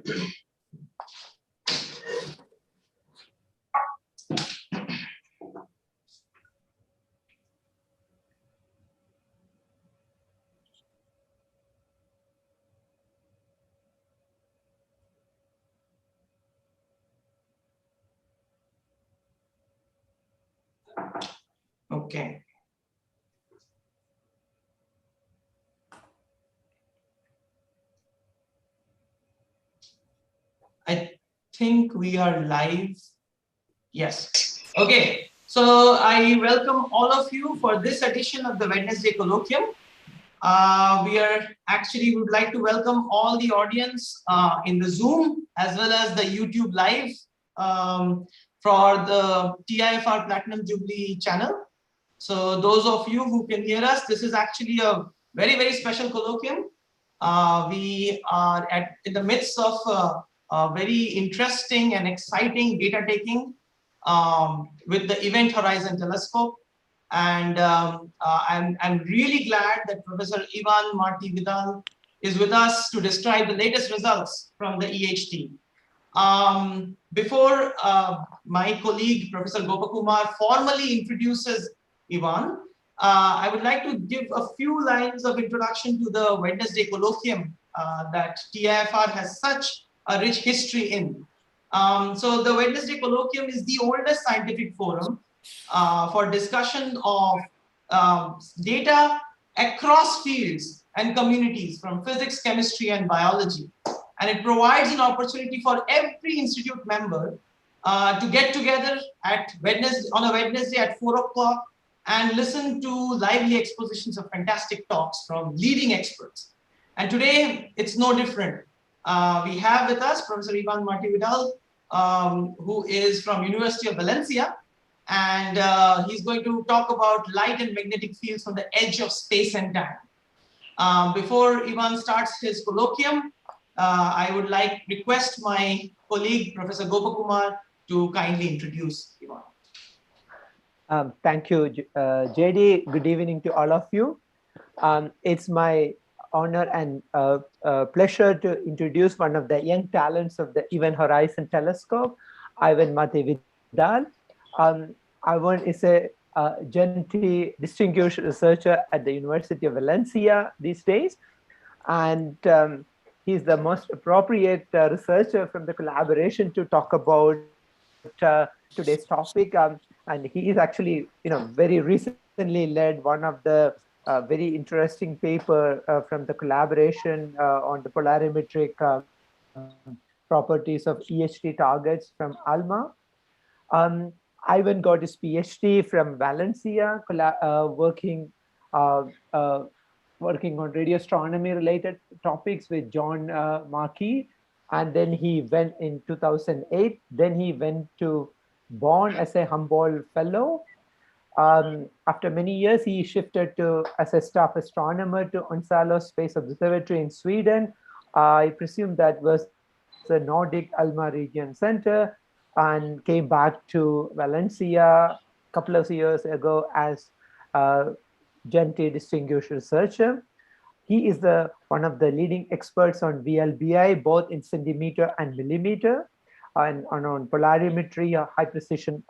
Okay. I think we are live. Yes. Okay. So I welcome all of you for this edition of the Wednesday Colloquium. We would like to welcome all the audience in the Zoom as well as the YouTube live for the TIFR Platinum Jubilee channel. So those of you who can hear us, this is actually a very, very special colloquium. We are in the midst of a very interesting and exciting data taking with the Event Horizon Telescope. And I'm really glad that Professor Ivan Marti-Vidal is with us to describe the latest results from the EHT. Before my colleague, Professor Gopakumar, formally introduces Ivan, I would like to give a few lines of introduction to the Wednesday Colloquium that TIFR has such a rich history in. So the Wednesday Colloquium is the oldest scientific forum for discussion of data across fields and communities from physics, chemistry, and biology. And it provides an opportunity for every institute member to get together on a Wednesday at 4 o'clock and listen to lively expositions of fantastic talks from leading experts. And today, it's no different. We have with us Professor Ivan Marti-Vidal, who is from University of Valencia, and he's going to talk about light and magnetic fields from the edge of space and time. Before Ivan starts his colloquium, I would request my colleague, Professor Gopakumar, to kindly introduce Ivan. Thank you, JD. Good evening to all of you. It's my honor and pleasure to introduce one of the young talents of the Event Horizon Telescope, Ivan Marti-Vidal. Ivan is a GRMHD distinguished researcher at the University of Valencia these days, and he's the most appropriate researcher from the collaboration to talk about today's topic. And he is actually, very recently led one of the very interesting paper from the collaboration on the polarimetric properties of EHT targets from ALMA. Ivan got his PhD from Valencia, working on radio astronomy related topics with John Markey. And then he went in 2008. Then he went to Bonn as a Humboldt Fellow. After many years, he shifted as a staff astronomer to Onsalo Space Observatory in Sweden. I presume that was the Nordic ALMA Region Center, and came back to Valencia a couple of years ago as GRMHD distinguished researcher. He is one of the leading experts on VLBI, both in centimeter and millimeter, and on polarimetry, high precision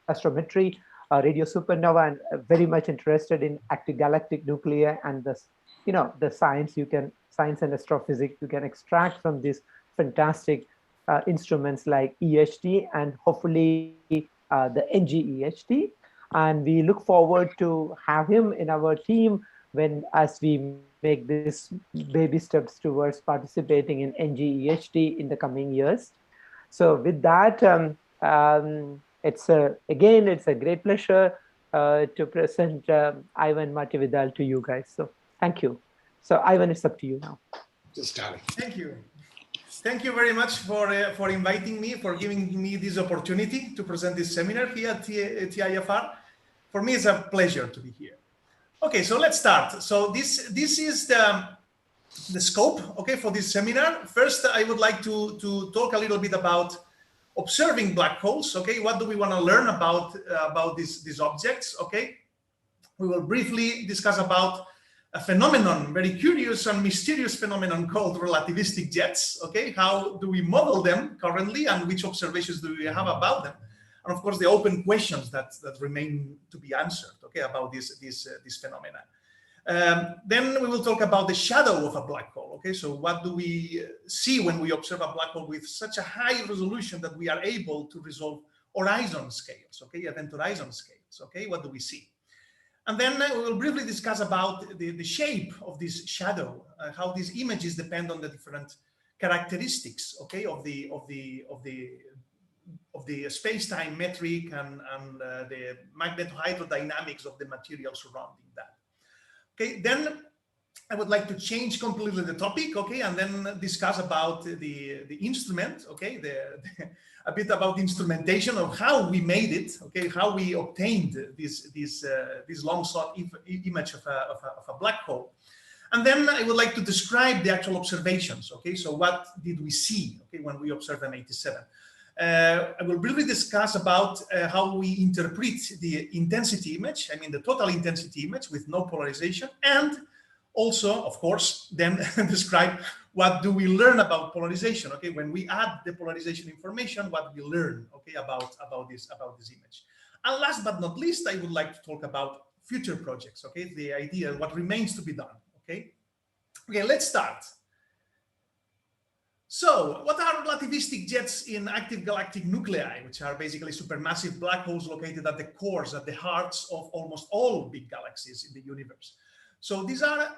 astrometry, radio supernova, and very much interested in active galactic nuclei and the science and astrophysics you can extract from these fantastic instruments like EHT and hopefully the ngEHT. And we look forward to have him in our team as we make these baby steps towards participating in ngEHT in the coming years. So with that, it's a great pleasure to present Ivan Marti-Vidal to you guys. So thank you. So Ivan, it's up to you now. Just starting. Thank you. Thank you very much for inviting me, for giving me this opportunity to present this seminar here at TIFR. For me, it's a pleasure to be here. Okay, so let's start. So this is the scope, okay, for this seminar. First, I would like to talk a little bit about observing black holes. Okay, what do we want to learn about these objects? Okay, we will briefly discuss about a phenomenon, very curious and mysterious phenomenon called relativistic jets. Okay, how do we model them currently, and which observations do we have about them? And of course, the open questions that remain to be answered. Okay, about this phenomena. Then we will talk about the shadow of a black hole. Okay, so what do we see when we observe a black hole with such a high resolution that we are able to resolve horizon scales? Okay, event horizon scales. Okay, what do we see? And then we will briefly discuss about the shape of this shadow, how these images depend on the different characteristics, okay, of the space-time metric and the magnetohydrodynamics of the material surrounding that. Okay, then I would like to change completely the topic, okay, and then discuss about the instrument, okay, a bit about the instrumentation of how we made it, okay, how we obtained this long sought image of a black hole. And then I would like to describe the actual observations, okay, so what did we see, okay, when we observed M87. I will briefly discuss about how we interpret the intensity image, I mean the total intensity image with no polarization, and also, of course, then describe what do we learn about polarization. Okay, when we add the polarization information, what we learn, okay, about this image. And last but not least, I would like to talk about future projects. Okay, the idea, what remains to be done. Okay, let's start. So, what are relativistic jets in active galactic nuclei, which are basically supermassive black holes located at the cores, at the hearts of almost all big galaxies in the universe? So these are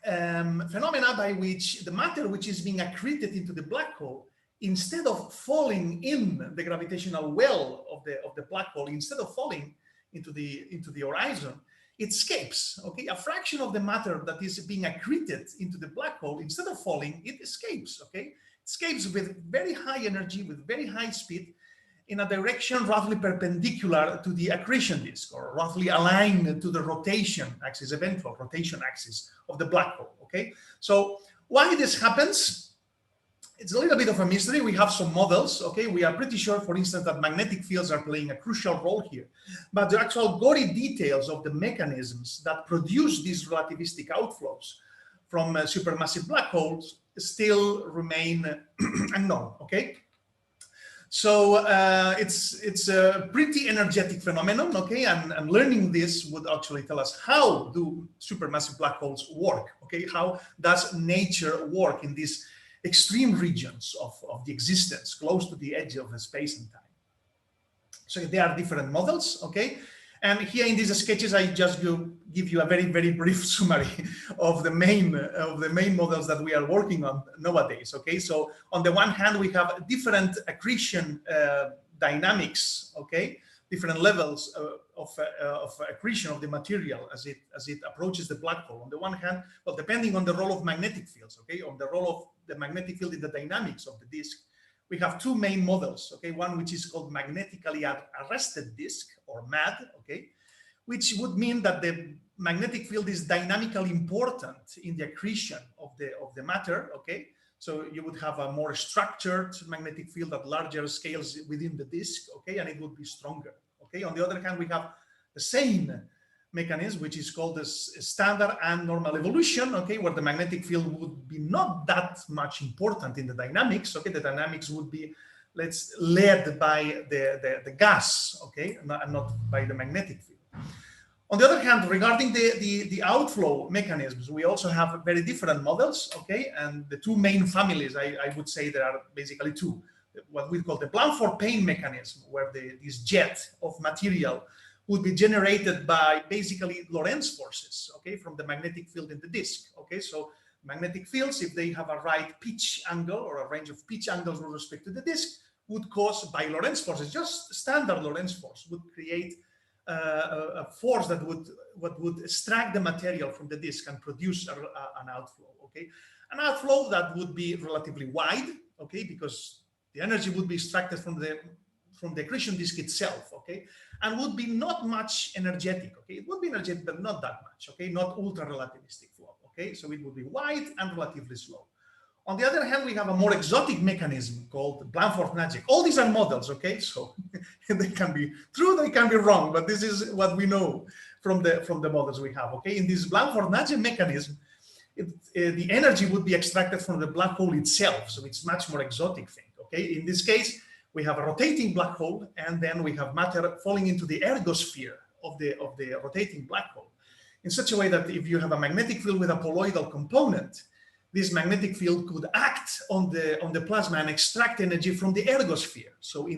phenomena by which the matter which is being accreted into the black hole, instead of falling in the gravitational well of the black hole, instead of falling into the horizon, it escapes. Okay, a fraction of the matter that is being accreted into the black hole, instead of falling, it escapes. Okay, it escapes with very high energy, with very high speed, in a direction roughly perpendicular to the accretion disk, or roughly aligned to the rotation axis, eventual rotation axis of the black hole. Okay, so why this happens? It's a little bit of a mystery. We have some models. Okay, we are pretty sure, for instance, that magnetic fields are playing a crucial role here, but the actual gory details of the mechanisms that produce these relativistic outflows from supermassive black holes still remain unknown. Okay. So it's a pretty energetic phenomenon, okay, and learning this would actually tell us how do supermassive black holes work, okay, how does nature work in these extreme regions of the existence, close to the edge of space and time. So there are different models, okay, and here in these sketches I just give you a very, very brief summary of the main models that we are working on nowadays. Okay, so on the one hand we have different accretion dynamics, okay, different levels of accretion of the material as it approaches the black hole. On the one hand, well, depending on the role of magnetic fields, okay, on the role of the magnetic field in the dynamics of the disk, we have two main models, okay, one which is called magnetically arrested disk, or MAD, okay, which would mean that the magnetic field is dynamically important in the accretion of the matter, okay, so you would have a more structured magnetic field at larger scales within the disk, okay, and it would be stronger, okay. On the other hand, we have the same mechanism, which is called the standard and normal evolution, okay, where the magnetic field would be not that much important in the dynamics, okay, the dynamics would be led by the gas, okay, and not by the magnetic field. On the other hand, regarding the outflow mechanisms, we also have very different models, okay, and the two main families, I would say there are basically two, what we call the Blanford-Payne mechanism, where this jet of material would be generated by basically Lorentz forces, okay, from the magnetic field in the disk, okay, so magnetic fields, if they have a right pitch angle or a range of pitch angles with respect to the disk, would cause, by Lorentz forces, just standard Lorentz force, would create a force that would extract the material from the disk and produce an outflow, okay, an outflow that would be relatively wide, okay, because the energy would be extracted from the accretion disk itself, okay, and would be not much energetic, okay, it would be energetic but not that much, okay, not ultra relativistic flow, okay, so it would be wide and relatively slow. On the other hand, we have a more exotic mechanism called Blanford-Nagic. All these are models, okay, so they can be true, they can be wrong, but this is what we know from the models we have. Okay, in this Blanford-Nagier mechanism, the energy would be extracted from the black hole itself, so it's much more exotic thing. Okay, in this case, we have a rotating black hole, and then we have matter falling into the ergosphere of the rotating black hole, in such a way that if you have a magnetic field with a poloidal component, this magnetic field could act on the plasma and extract energy from the ergosphere. So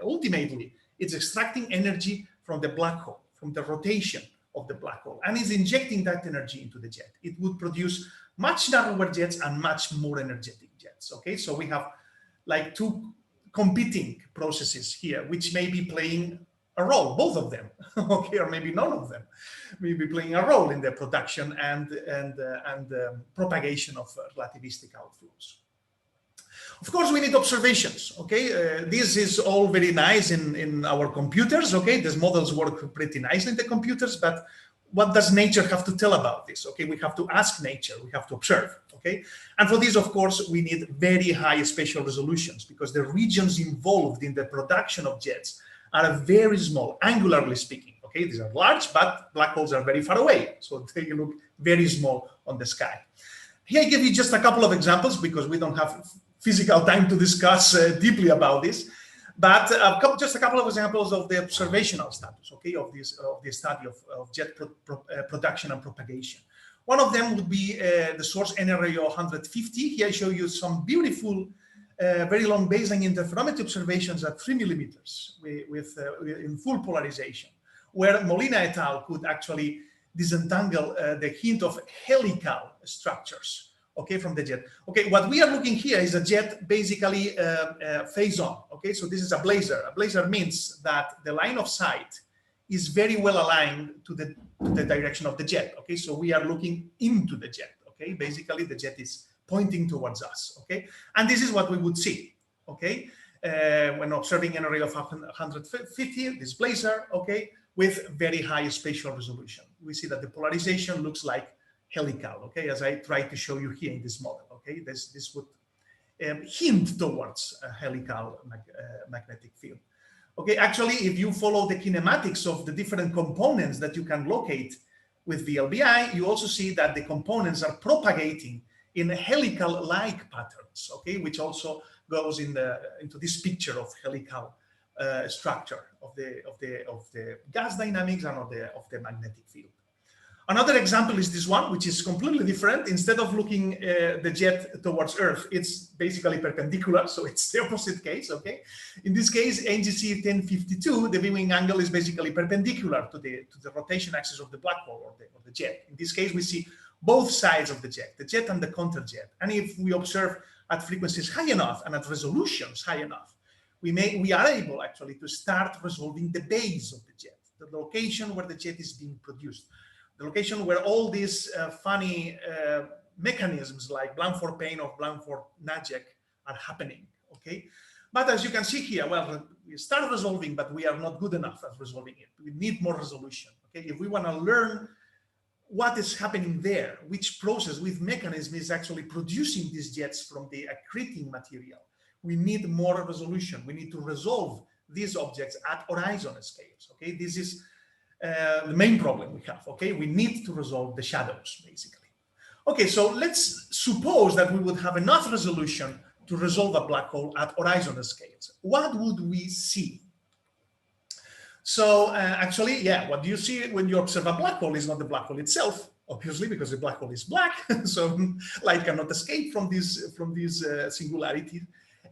ultimately, it's extracting energy from the black hole, from the rotation of the black hole, and is injecting that energy into the jet. It would produce much narrower jets and much more energetic jets. Okay, so we have like two competing processes here, which may be playing a role, both of them, okay, or maybe none of them may be playing a role in the production and propagation of relativistic outflows. Of course, we need observations, okay? This is all very nice in our computers, okay? These models work pretty nicely in the computers, but what does nature have to tell about this? Okay, we have to ask nature, we have to observe, okay? And for this, of course, we need very high spatial resolutions, because the regions involved in the production of jets are very small, angularly speaking, okay? These are large, but black holes are very far away, so they look very small on the sky. Here I give you just a couple of examples, because we don't have physical time to discuss deeply about this, but just a couple of examples of the observational status, okay, of the study of jet production and propagation. One of them would be the source NRAO 150. Here I show you some beautiful, very long baseline interferometry observations at 3 millimeters in full polarization, where Molina et al. Could actually disentangle the hint of helical structures, okay, from the jet. Okay, what we are looking here is a jet basically phase on. Okay, so this is a blazer. A blazer means that the line of sight is very well aligned to the direction of the jet. Okay, so we are looking into the jet. Okay, basically the jet is pointing towards us. Okay, and this is what we would see. Okay, when observing an array of 150, this blazer. Okay, with very high spatial resolution, we see that the polarization looks like helical, okay, as I try to show you here in this model, okay. This would hint towards a helical magnetic field. Okay, actually, if you follow the kinematics of the different components that you can locate with VLBI, you also see that the components are propagating in helical-like patterns, okay, which also goes into this picture of helical structure of the gas dynamics and of the magnetic field. Another example is this one, which is completely different. Instead of looking the jet towards Earth, it's basically perpendicular, so it's the opposite case, okay? In this case, NGC 1052, the viewing angle is basically perpendicular to the rotation axis of the black hole or the jet. In this case, we see both sides of the jet and the counterjet. And if we observe at frequencies high enough and at resolutions high enough, we are able actually to start resolving the base of the jet, the location where the jet is being produced, the location where all these funny mechanisms like Blanford Payne or Blanford-Nagier are happening, okay? But as you can see here, well, we start resolving, but we are not good enough at resolving it. We need more resolution, okay? If we want to learn what is happening there, which process, which mechanism is actually producing these jets from the accreting material, we need more resolution. We need to resolve these objects at horizon scales, okay? This is the main problem we have, okay? We need to resolve the shadows, basically. Okay, so let's suppose that we would have enough resolution to resolve a black hole at horizon scales. What would we see? So actually, yeah, what you see when you observe a black hole is not the black hole itself, obviously, because the black hole is black, so light cannot escape from these singularities.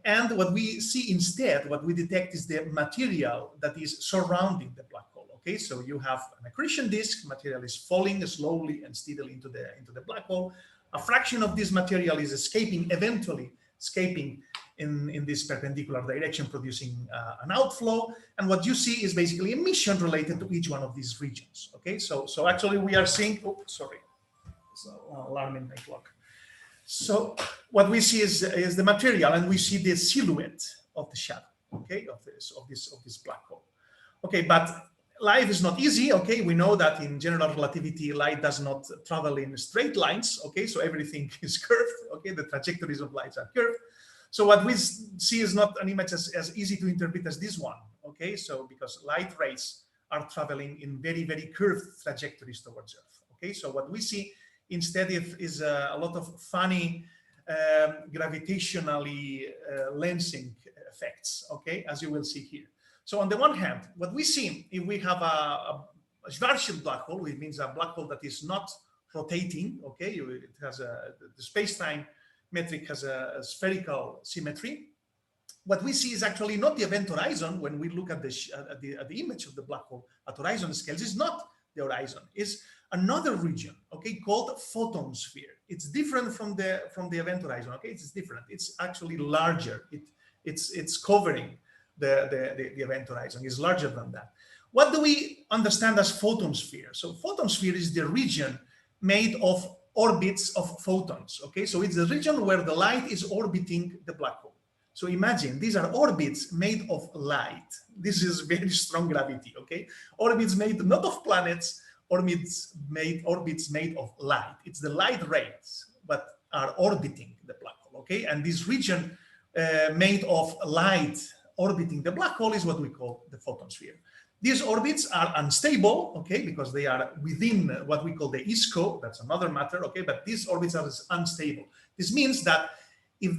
And what we see instead, what we detect is the material that is surrounding the black hole. Okay, so you have an accretion disk, material is falling slowly and steadily into the black hole. A fraction of this material is escaping, eventually escaping in this perpendicular direction, producing an outflow. And what you see is basically emission related to each one of these regions. Okay, so actually we are seeing, oh, sorry, it's an alarm in my clock. So what we see is the material, and we see the silhouette of the shadow, okay, of this black hole. Okay, but life is not easy, okay? We know that in general relativity, light does not travel in straight lines, okay? So everything is curved, okay? The trajectories of lights are curved. So what we see is not an image as easy to interpret as this one, okay? So because light rays are traveling in very, very curved trajectories towards Earth. Okay, so what we see instead is a lot of funny gravitationally lensing effects, okay, as you will see here. So on the one hand, what we see, if we have a Schwarzschild black hole, which means a black hole that is not rotating, okay, it has the space-time metric has a spherical symmetry. What we see is actually not the event horizon when we look at the image of the black hole at horizon scales. It's not the horizon. It's another region, okay, called photon sphere. It's different from the event horizon. Okay, it's different. It's actually larger. It's covering the event horizon. It's larger than that. What do we understand as photon sphere? So photon sphere is the region made of orbits of photons. Okay, so it's the region where the light is orbiting the black hole. So imagine these are orbits made of light. This is very strong gravity, okay? Orbits made not of planets, orbits made of light. It's the light rays that are orbiting the black hole, okay? And this region made of light orbiting the black hole is what we call the photon sphere. These orbits are unstable, okay, because they are within what we call the ISCO. That's another matter, okay? But these orbits are unstable. This means that if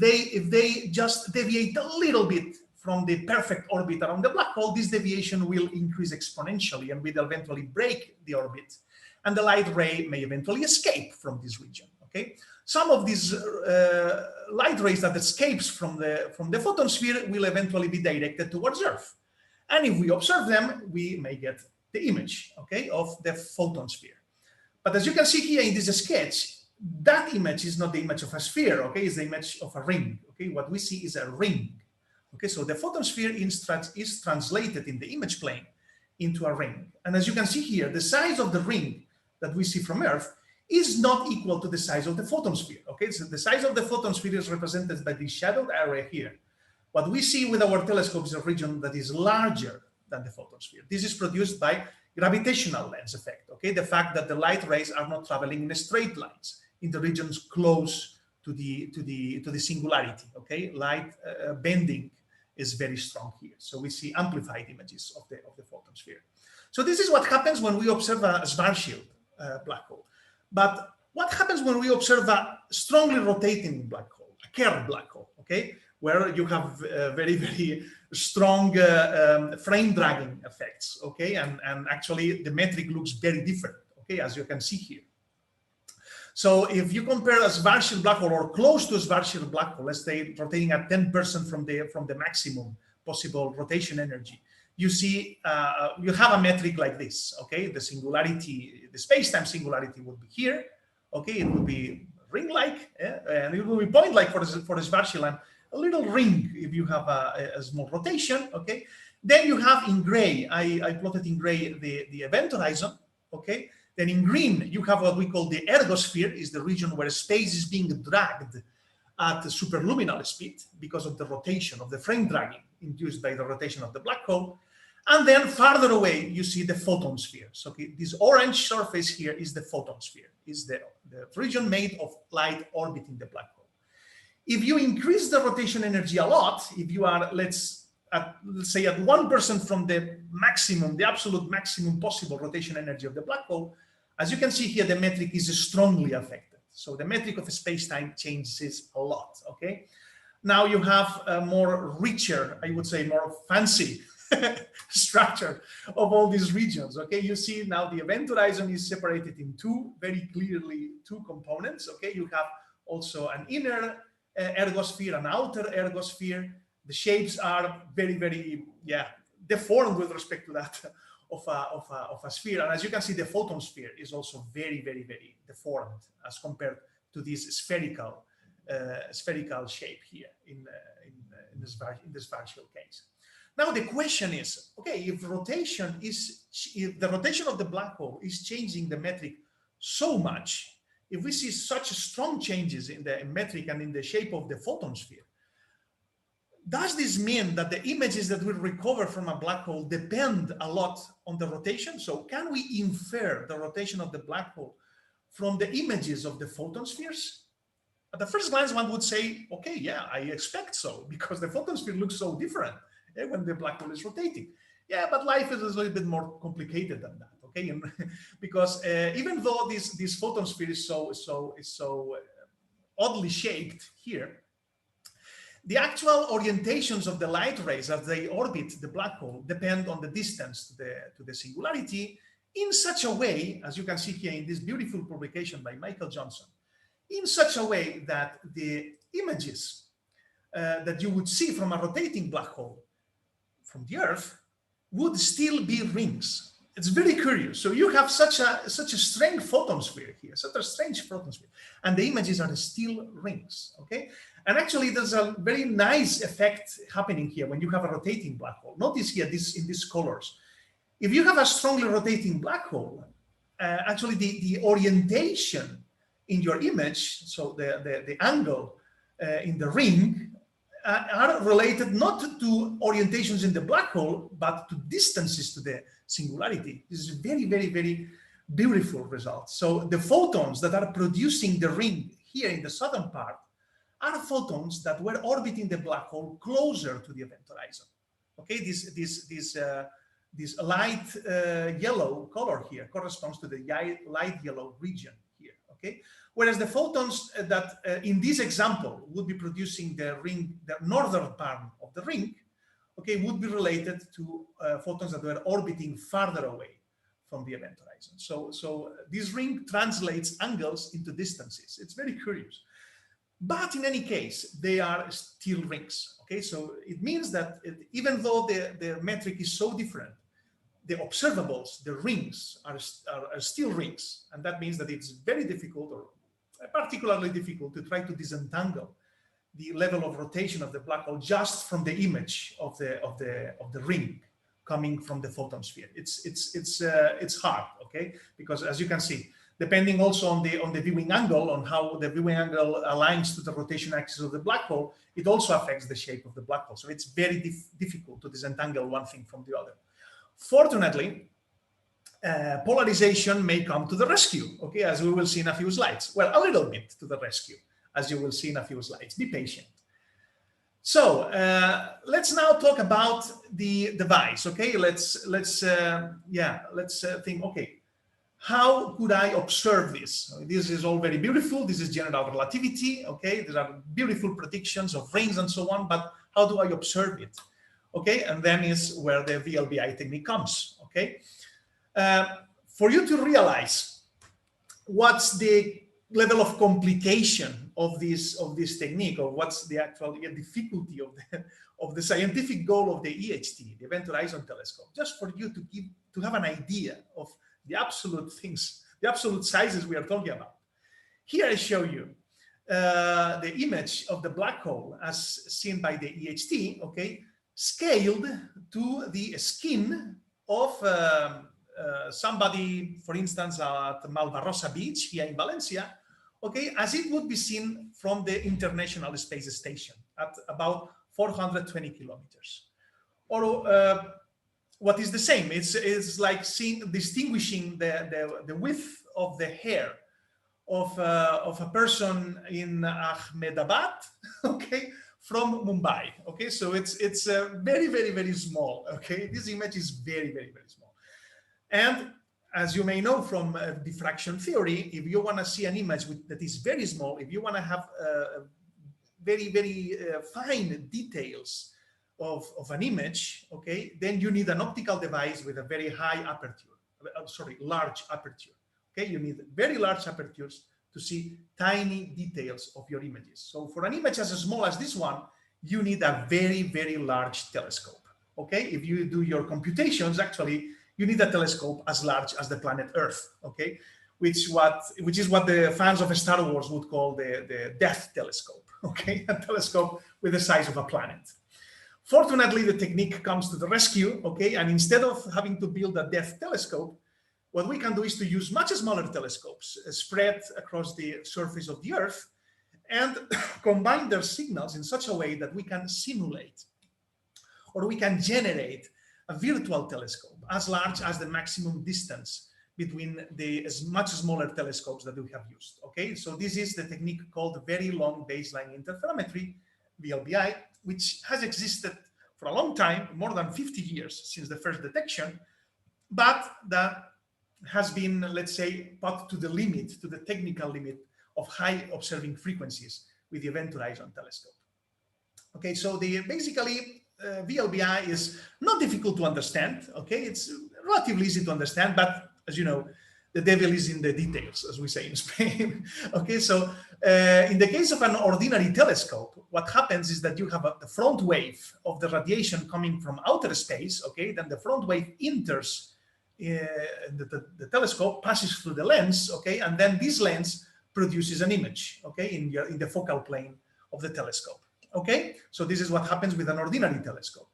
they just deviate a little bit from the perfect orbit around the black hole, this deviation will increase exponentially and will eventually break the orbit, and the light ray may eventually escape from this region. Okay, some of these light rays that escapes from the photon sphere will eventually be directed towards Earth, and if we observe them, we may get the image, okay, of the photon sphere. But as you can see here in this sketch, that image is not the image of a sphere, okay, it's the image of a ring, okay? What we see is a ring, okay? So the photon sphere is translated in the image plane into a ring. And as you can see here, the size of the ring that we see from Earth is not equal to the size of the photon sphere, okay? So the size of the photon sphere is represented by the shadowed area here. What we see with our telescope is a region that is larger than the photon sphere. This is produced by gravitational lens effect, okay? The fact that the light rays are not traveling in straight lines in the regions close to the singularity, okay? Light bending is very strong here. So we see amplified images of the photon sphere. So this is what happens when we observe a Schwarzschild black hole. But what happens when we observe a strongly rotating black hole, a Kerr black hole, okay? Where you have very, very strong frame dragging effects, okay? And actually the metric looks very different, okay, as you can see here. So if you compare a Schwarzschild black hole or close to a Schwarzschild black hole, let's say rotating at 10% from the maximum possible rotation energy, you see you have a metric like this, okay? The singularity, the space-time singularity would be here, okay? It will be ring-like, and it will be point-like for the Schwarzschild, and a little ring if you have a small rotation, okay? Then you have in gray, I plotted in gray the event horizon, okay? Then in green, you have what we call the ergosphere, is the region where space is being dragged at superluminal speed because of the rotation of the frame dragging induced by the rotation of the black hole. And then farther away, you see the photon sphere. So okay, this orange surface here is the photon sphere, is the region made of light orbiting the black hole. If you increase the rotation energy a lot, if you are, let's say at 1% from the maximum, the absolute maximum possible rotation energy of the black hole, as you can see here, the metric is strongly affected. So the metric of space-time changes a lot, okay? Now you have a more richer, I would say more fancy structure of all these regions, okay? You see now the event horizon is separated in very clearly two components, okay? You have also an inner ergosphere, an outer ergosphere. The shapes are very, very, deformed with respect to that of a sphere. And as you can see, the photon sphere is also very, very, very deformed as compared to this spherical shape here in the Schwarzschild case. Now the question is, okay, if the rotation of the black hole is changing the metric so much, if we see such strong changes in the metric and in the shape of the photon sphere, does this mean that the images that we recover from a black hole depend a lot on the rotation? So can we infer the rotation of the black hole from the images of the photon spheres? At the first glance, one would say, okay, yeah, I expect so, because the photon sphere looks so different when the black hole is rotating. Yeah, but life is a little bit more complicated than that, okay? Because even though this photon sphere is so oddly shaped here, the actual orientations of the light rays as they orbit the black hole depend on the distance to the singularity in such a way, as you can see here in this beautiful publication by Michael Johnson, in such a way that the images that you would see from a rotating black hole from the Earth would still be rings. It's very curious. So you have such a strange photon sphere here, such a strange photon sphere, and the images are still rings, okay? And actually, there's a very nice effect happening here when you have a rotating black hole. Notice here in these colors. If you have a strongly rotating black hole, actually the orientation in your image, so the angle in the ring, are related not to orientations in the black hole, but to distances to the singularity. This is very, very, very beautiful result. So the photons that are producing the ring here in the southern part are photons that were orbiting the black hole closer to the event horizon. Okay, this light yellow color here corresponds to the light yellow region here. Okay, whereas the photons that in this example would be producing the ring, the northern part of the ring, okay, would be related to photons that were orbiting farther away from the event horizon. So this ring translates angles into distances. It's very curious. But in any case, they are still rings. Okay, so it means that even though the metric is so different, the observables, the rings, are still rings. And that means that it's very difficult, or particularly difficult, to try to disentangle the level of rotation of the black hole just from the image of the ring coming from the photon sphere. It's hard, okay? Because as you can see, depending also on the viewing angle, on how the viewing angle aligns to the rotation axis of the black hole, it also affects the shape of the black hole. So it's very difficult to disentangle one thing from the other. Fortunately, polarization may come to the rescue, okay, as we will see in a few slides. Well, a little bit to the rescue, as you will see in a few slides. Be patient. So let's now talk about the device, okay? Let's think, okay, how could I observe this? This is all very beautiful. This is general relativity, okay? There are beautiful predictions of rings and so on, but how do I observe it? Okay, and then is where the VLBI technique comes, okay? For you to realize what's the level of complication of this technique, or what's the actual difficulty of the scientific goal of the EHT, the Event Horizon Telescope, just for you to have an idea of the absolute things, the absolute sizes we are talking about. Here I show you the image of the black hole as seen by the EHT, okay, scaled to the skin of somebody, for instance, at Malvarrosa Beach here in Valencia, okay, as it would be seen from the International Space Station at about 420 kilometers. Or what is the same? It's like distinguishing the width of the hair of a person in Ahmedabad, okay, from Mumbai. Okay, so it's very, very, very small. Okay, this image is very, very, very small. And as you may know from diffraction theory, if you want to see an image that is very small, if you want to have very, very fine details of an image, okay, then you need an optical device with a very high aperture, large aperture. Okay, you need very large apertures to see tiny details of your images. So for an image as small as this one, you need a very, very large telescope. Okay, if you do your computations, actually, you need a telescope as large as the planet Earth. Okay, which is what the fans of Star Wars would call the Death Telescope. Okay, a telescope with the size of a planet. Fortunately, the technique comes to the rescue. Okay, and instead of having to build a Death Telescope, what we can do is to use much smaller telescopes spread across the surface of the Earth and combine their signals in such a way that we can simulate or we can generate a virtual telescope as large as the maximum distance between the much smaller telescopes that we have used. Okay, so this is the technique called very long baseline interferometry, VLBI, which has existed for a long time, more than 50 years since the first detection, but that has been, let's say, put to the limit, to the technical limit of high observing frequencies with the Event Horizon Telescope. Okay, so basically VLBI is not difficult to understand. Okay, it's relatively easy to understand, but as you know, the devil is in the details, as we say in Spain. Okay, so in the case of an ordinary telescope, what happens is that you have the front wave of the radiation coming from outer space. Okay, then the front wave enters the telescope, passes through the lens. Okay, and then this lens produces an image. Okay, in the focal plane of the telescope. Okay, so this is what happens with an ordinary telescope.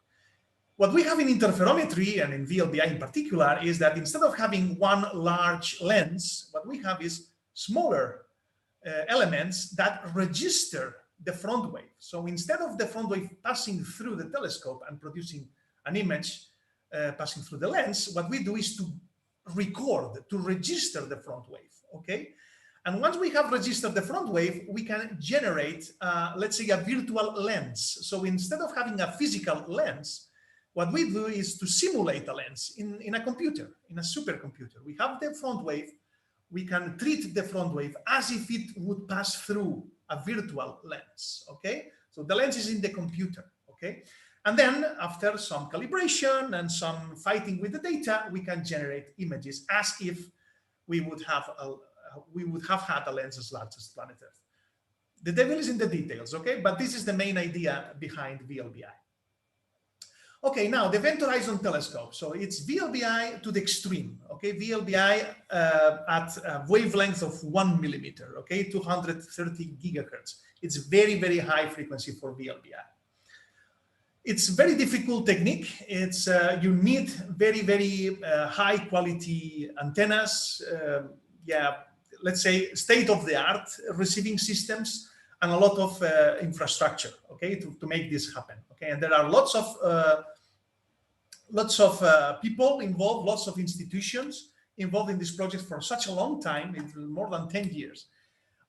What we have in interferometry and in VLBI in particular is that instead of having one large lens, what we have is smaller elements that register the front wave. So instead of the front wave passing through the telescope and producing an image passing through the lens, what we do is to record, to register the front wave. Okay. And once we have registered the front wave, we can generate, let's say, a virtual lens. So instead of having a physical lens, what we do is to simulate a lens in a computer, in a supercomputer. We have the front wave. We can treat the front wave as if it would pass through a virtual lens. Okay, so the lens is in the computer. Okay, and then after some calibration and some fighting with the data, we can generate images as if we would have had a lens as large as planet Earth. The devil is in the details, okay? But this is the main idea behind VLBI. Okay, now the Event Horizon Telescope. So it's VLBI to the extreme, okay? VLBI at a wavelength of 1 millimeter, okay? 230 gigahertz. It's very, very high frequency for VLBI. It's a very difficult technique. It's you need very, very high quality antennas, let's say state-of-the-art receiving systems and a lot of infrastructure, okay, to make this happen, okay. And there are lots of people involved, lots of institutions involved in this project for such a long time, more than 10 years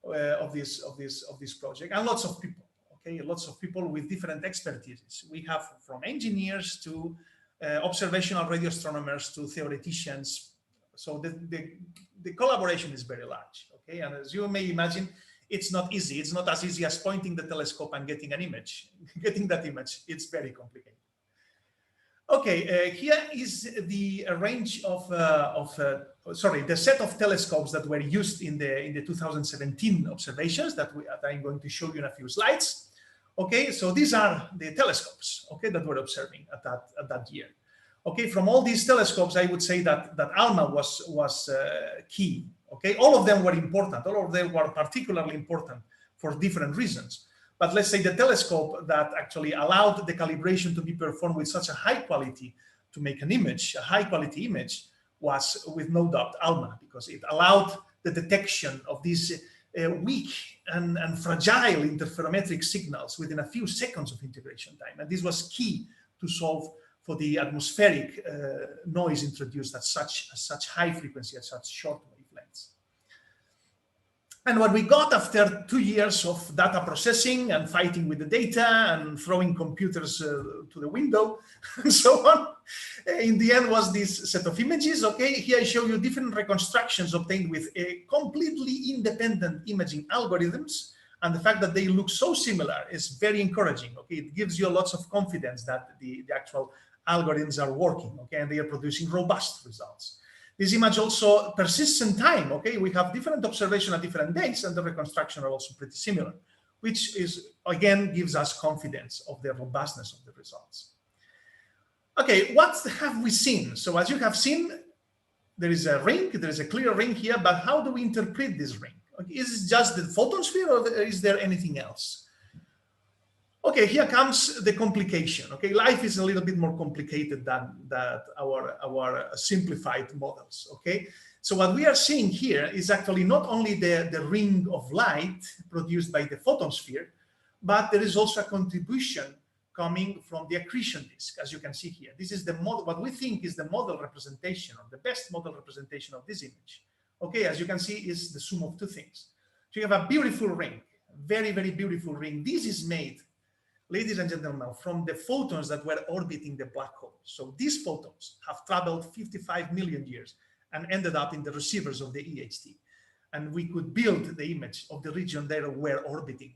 of this project, and lots of people, okay, lots of people with different expertises. We have from engineers to observational radio astronomers to theoreticians. So the collaboration is very large, okay? And as you may imagine, it's not easy. It's not as easy as pointing the telescope and getting an image. Getting that image, it's very complicated. Okay, here is the range of the set of telescopes that were used in the 2017 observations that I'm going to show you in a few slides. Okay, so these are the telescopes, okay, that we're observing at that year. Okay, from all these telescopes, I would say that ALMA was key. Okay, all of them were important. All of them were particularly important for different reasons. But let's say the telescope that actually allowed the calibration to be performed with such a high quality to make an image, a high quality image, was with no doubt ALMA, because it allowed the detection of these weak and fragile interferometric signals within a few seconds of integration time. And this was key to solve for the atmospheric noise introduced at such high frequency, at such short wavelengths. And what we got after 2 years of data processing and fighting with the data and throwing computers to the window and so on, in the end was this set of images. Okay, here I show you different reconstructions obtained with a completely independent imaging algorithms. And the fact that they look so similar is very encouraging. Okay, it gives you lots of confidence that the actual algorithms are working, okay, and they are producing robust results. This image also persists in time, okay? We have different observation at different dates, and the reconstruction are also pretty similar, which is, again, gives us confidence of the robustness of the results. Okay, what have we seen? So as you have seen, there is a ring, there is a clear ring here, but how do we interpret this ring? Okay, is it just the photosphere, or is there anything else? Okay, here comes the complication. Okay, life is a little bit more complicated than our simplified models. Okay, so what we are seeing here is actually not only the ring of light produced by the photosphere, but there is also a contribution coming from the accretion disk, as you can see here. This is the model, what we think is the model representation, or the best model representation of this image. Okay, as you can see, is the sum of two things. So you have a beautiful ring, very, very beautiful ring. This is made, ladies and gentlemen, from the photons that were orbiting the black hole. So these photons have traveled 55 million years and ended up in the receivers of the EHT. And we could build the image of the region they were orbiting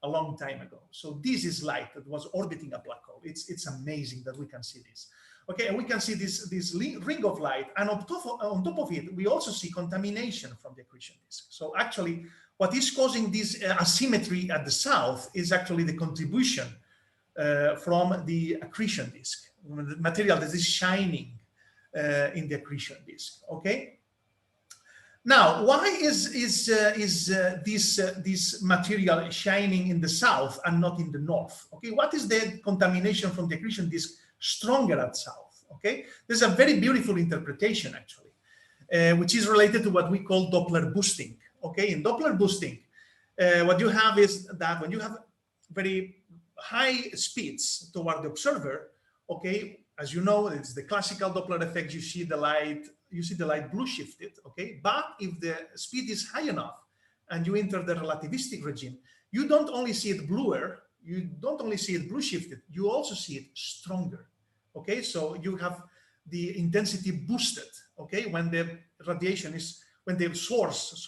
a long time ago. So this is light that was orbiting a black hole. It's amazing that we can see this. Okay, and we can see this ring of light, and on top of it, we also see contamination from the accretion disk. So actually, what is causing this asymmetry at the south is actually the contribution from the accretion disk, the material that is shining in the accretion disk. Okay. Now, why is this material shining in the south and not in the north? Okay, what is the contamination from the accretion disk stronger at south? Okay, there's a very beautiful interpretation actually, which is related to what we call Doppler boosting. Okay, in Doppler boosting, what you have is that when you have very high speeds toward the observer, okay, as you know, it's the classical Doppler effect. You see the light blue shifted, okay? But if the speed is high enough and you enter the relativistic regime, you don't only see it bluer, you don't only see it blue shifted, you also see it stronger, okay? So you have the intensity boosted, okay? When the radiation is, when the source is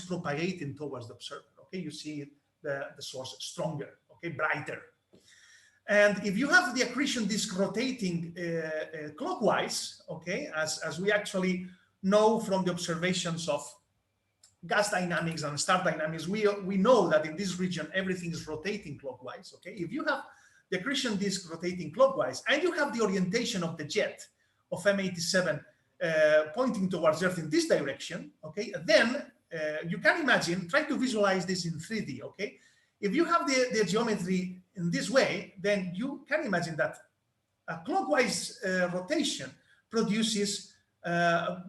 propagating towards the observer, okay? You see the source stronger, okay, brighter. And if you have the accretion disk rotating clockwise, okay, as we actually know from the observations of gas dynamics and star dynamics, we know that in this region everything is rotating clockwise. Okay, if you have the accretion disk rotating clockwise and you have the orientation of the jet of M87 pointing towards Earth in this direction, okay, then you can imagine, try to visualize this in 3D. Okay, if you have the geometry in this way, then you can imagine that a clockwise rotation produces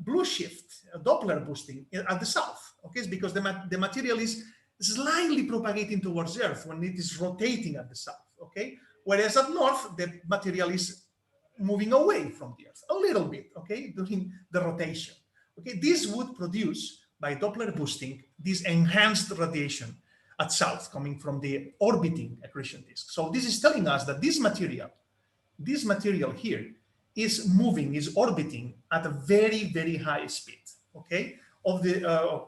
blue shift, Doppler boosting at the south. Okay, it's because the material is slightly propagating towards Earth when it is rotating at the south. Okay, whereas at north the material is moving away from the Earth a little bit. Okay, during the rotation. Okay, this would produce by Doppler boosting this enhanced radiation at south coming from the orbiting accretion disk. So this is telling us that this material here is moving, is orbiting at a very, very high speed, okay, of the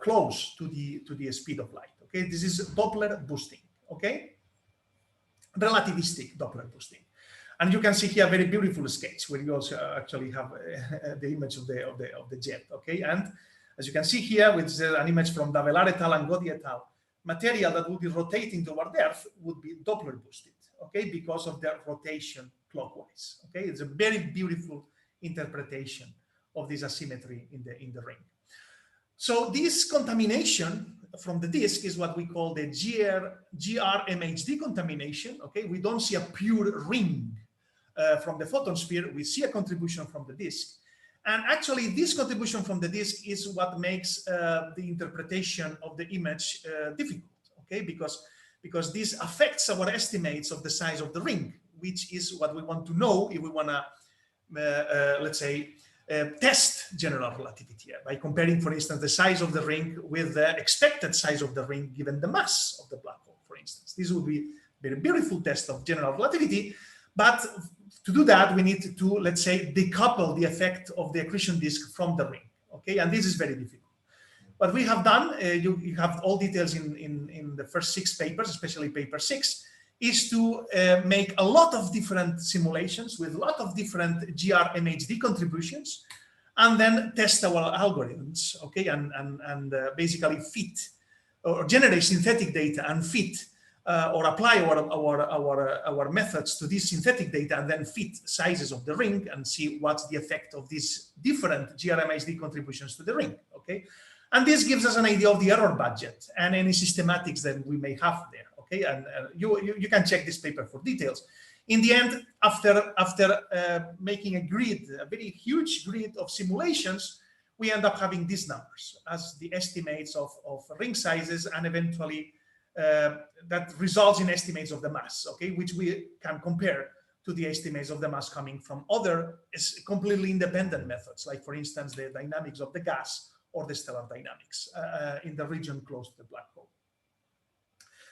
close to the speed of light. Okay, this is Doppler boosting. Okay, relativistic Doppler boosting, and you can see here a very beautiful sketch where you also actually have the image of the jet. Okay, and as you can see here, with an image from Davelar et al. And Gaudy et al., material that would be rotating toward Earth would be Doppler boosted, okay, because of their rotation clockwise. Okay, it's a very beautiful interpretation of this asymmetry in the ring. So this contamination from the disk is what we call the GRMHD contamination. Okay, we don't see a pure ring from the photosphere. We see a contribution from the disk. And actually, this contribution from the disk is what makes the interpretation of the image difficult, okay? Because this affects our estimates of the size of the ring, which is what we want to know if we want to, let's say, test general relativity by comparing, for instance, the size of the ring with the expected size of the ring given the mass of the black hole, for instance. This would be a very beautiful test of general relativity, but to do that, we need to, let's say, decouple the effect of the accretion disk from the ring, okay? And this is very difficult. What we have done, you have all details in the first 6 papers, especially paper 6, is to make a lot of different simulations with a lot of different GRMHD contributions, and then test our algorithms, okay? And basically fit or generate synthetic data and fit or apply our methods to this synthetic data and then fit sizes of the ring and see what's the effect of these different GRMHD contributions to the ring, okay? And this gives us an idea of the error budget and any systematics that we may have there, okay? And you can check this paper for details. In the end, after making a grid, a very huge grid of simulations, we end up having these numbers as the estimates of ring sizes, and eventually that results in estimates of the mass, okay, which we can compare to the estimates of the mass coming from other completely independent methods, like, for instance, the dynamics of the gas or the stellar dynamics in the region close to the black hole.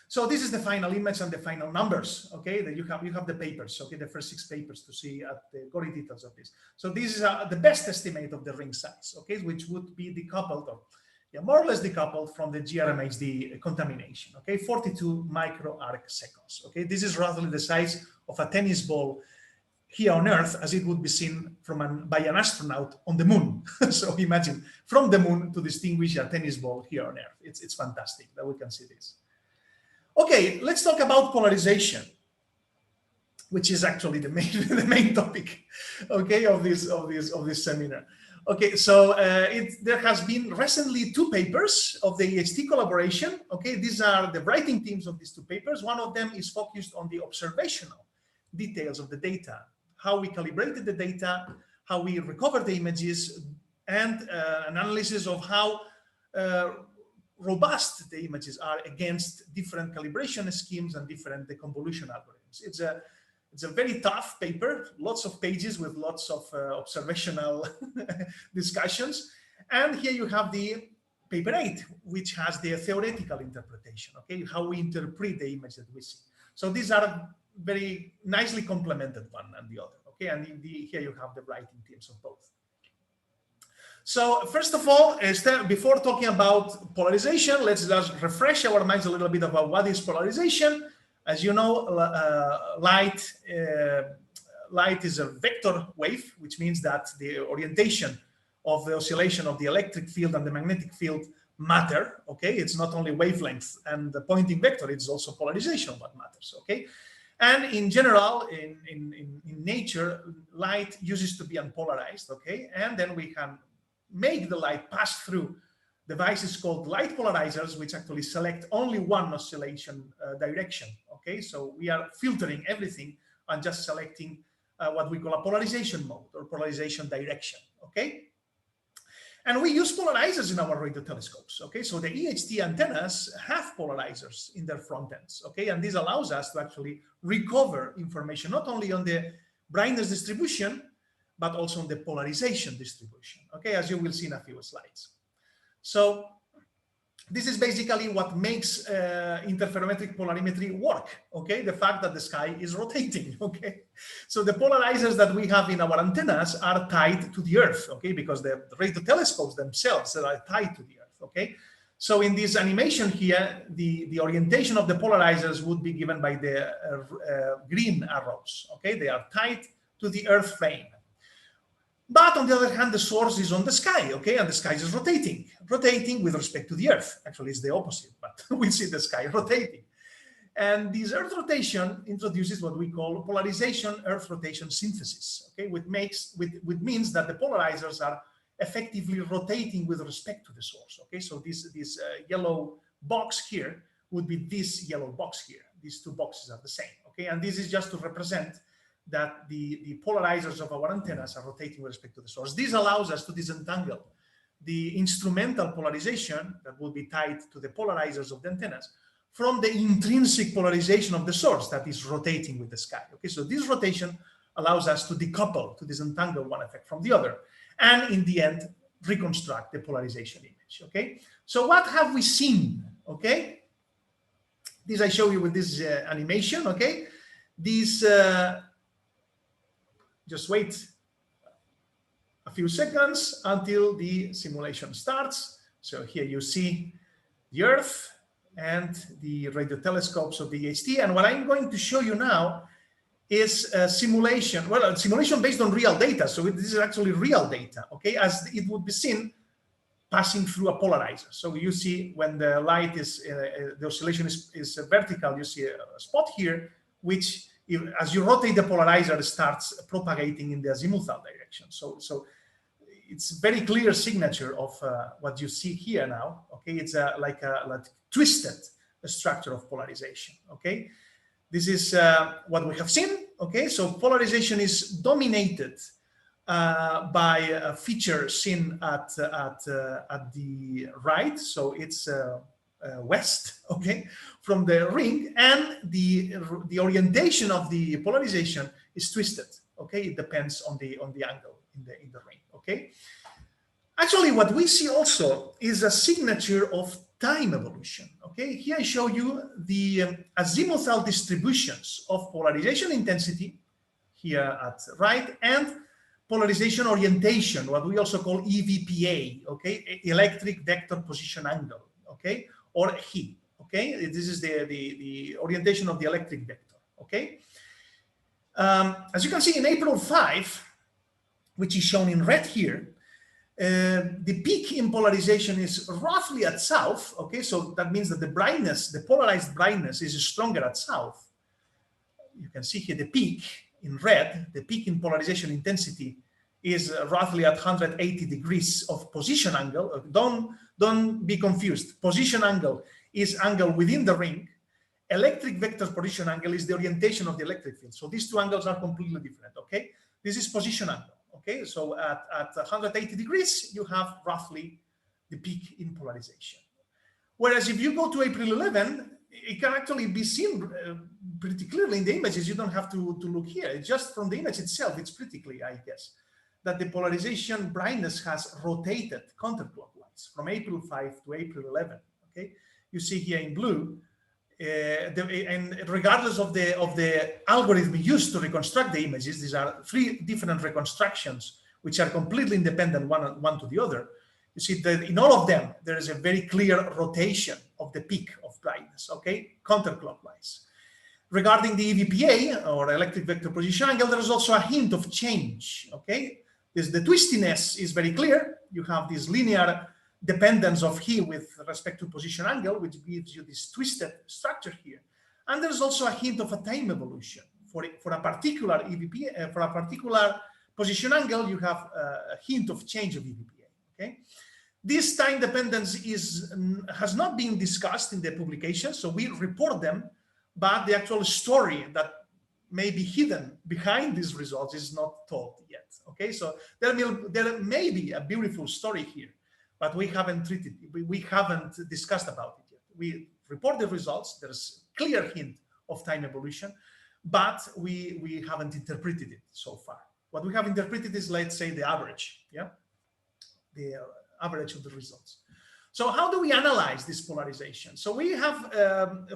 So this is the final image and the final numbers, okay, that you have the papers, okay, the first 6 papers to see at the gory details of this. So this is the best estimate of the ring size, okay, which would be decoupled, or more or less decoupled from the GRMHD contamination, okay, 42 micro arc seconds, okay. This is roughly the size of a tennis ball here on Earth as it would be seen by an astronaut on the moon. So imagine from the moon to distinguish a tennis ball here on Earth. It's fantastic that we can see this. Okay, let's talk about polarization, which is actually the main topic, okay, of this seminar. Okay, so there has been recently 2 papers of the EHT collaboration. Okay, these are the writing teams of these 2 papers. One of them is focused on the observational details of the data, how we calibrated the data, how we recovered the images, and an analysis of how robust the images are against different calibration schemes and different deconvolution algorithms. It's a very tough paper, lots of pages with lots of observational discussions. And here you have the paper 8, which has the theoretical interpretation, okay, how we interpret the image that we see. So these are very nicely complemented, one and the other, okay, and here you have the writing teams of both. So first of all, before talking about polarization, let's just refresh our minds a little bit about what is polarization. As you know, light is a vector wave, which means that the orientation of the oscillation of the electric field and the magnetic field matter, okay? It's not only wavelength and the Poynting vector, it's also polarization what matters, okay? And in general, in nature, light uses to be unpolarized, okay? And then we can make the light pass through devices called light polarizers, which actually select only one oscillation direction, okay? So we are filtering everything and just selecting what we call a polarization mode or polarization direction, okay? And we use polarizers in our radio telescopes, okay? So the EHT antennas have polarizers in their front ends, okay? And this allows us to actually recover information, not only on the brightness distribution, but also on the polarization distribution, okay? As you will see in a few slides. So this is basically what makes interferometric polarimetry work, okay? The fact that the sky is rotating, okay? So the polarizers that we have in our antennas are tied to the Earth, okay? Because the radio telescopes themselves are tied to the Earth, okay? So in this animation here, the orientation of the polarizers would be given by the green arrows, okay? They are tied to the Earth frame. But on the other hand, the source is on the sky, okay? And the sky is rotating with respect to the Earth. Actually, it's the opposite, but we see the sky rotating. And this Earth rotation introduces what we call polarization Earth rotation synthesis, okay? Which means that the polarizers are effectively rotating with respect to the source, okay? So this yellow box here would be this yellow box here. These 2 boxes are the same, okay? And this is just to represent that the polarizers of our antennas are rotating with respect to the source. This allows us to disentangle the instrumental polarization that will be tied to the polarizers of the antennas from the intrinsic polarization of the source that is rotating with the sky. Okay, so this rotation allows us to decouple, to disentangle one effect from the other, and in the end, reconstruct the polarization image. Okay, so what have we seen? Okay, this I show you with this animation. Okay, this. Just wait a few seconds until the simulation starts. So here you see the Earth and the radio telescopes of the EHT. And what I'm going to show you now is a simulation, well, a simulation based on real data. So this is actually real data, okay, as it would be seen passing through a polarizer. So you see when the light is, the oscillation is vertical, you see a spot here, which as you rotate the polarizer, it starts propagating in the azimuthal direction. So it's very clear signature of what you see here now. Okay, it's like twisted structure of polarization. Okay, this is what we have seen. Okay, so polarization is dominated by a feature seen at the right. So it's west, okay, from the ring, and the orientation of the polarization is twisted. Okay, it depends on the angle in the ring. Okay, Actually, what we see also is a signature of time evolution. Okay, here I show you the azimuthal distributions of polarization intensity here at right and polarization orientation, what we also call EVPA, okay, electric vector position angle, okay, or HE, okay. This is the orientation of the electric vector, okay. As you can see in April 5, which is shown in red here, the peak in polarization is roughly at south, okay, so that means that the brightness, the polarized brightness is stronger at south. You can see here the peak in red, the peak in polarization intensity is roughly at 180 degrees of position angle. Don't be confused. Position angle is angle within the ring. Electric vector position angle is the orientation of the electric field. So these two angles are completely different, okay? This is position angle, okay? So at 180 degrees, you have roughly the peak in polarization. Whereas if you go to April 11, it can actually be seen pretty clearly in the images. You don't have to look here. It's just from the image itself, it's pretty clear, I guess, that the polarization brightness has rotated counterclockwise from April 5 to April 11, okay? You see here in blue, and regardless of the algorithm used to reconstruct the images, these are three different reconstructions which are completely independent one to the other. You see that in all of them, there is a very clear rotation of the peak of brightness, okay, counterclockwise. Regarding the EVPA, or electric vector position angle, there is also a hint of change, okay? The twistiness is very clear. You have this linear dependence of HE with respect to position angle, which gives you this twisted structure here. And there's also a hint of a time evolution. For a particular EVPA, for a particular position angle, you have a hint of change of EVPA, okay? This time dependence has not been discussed in the publication, so we report them, but the actual story that may be hidden behind these results is not told yet, okay? So there may be a beautiful story here, but we haven't treated it. We haven't discussed about it yet. We report the results. There's a clear hint of time evolution, but we haven't interpreted it so far. What we have interpreted is, let's say, the average, yeah? The average of the results. So how do we analyze this polarization? So we have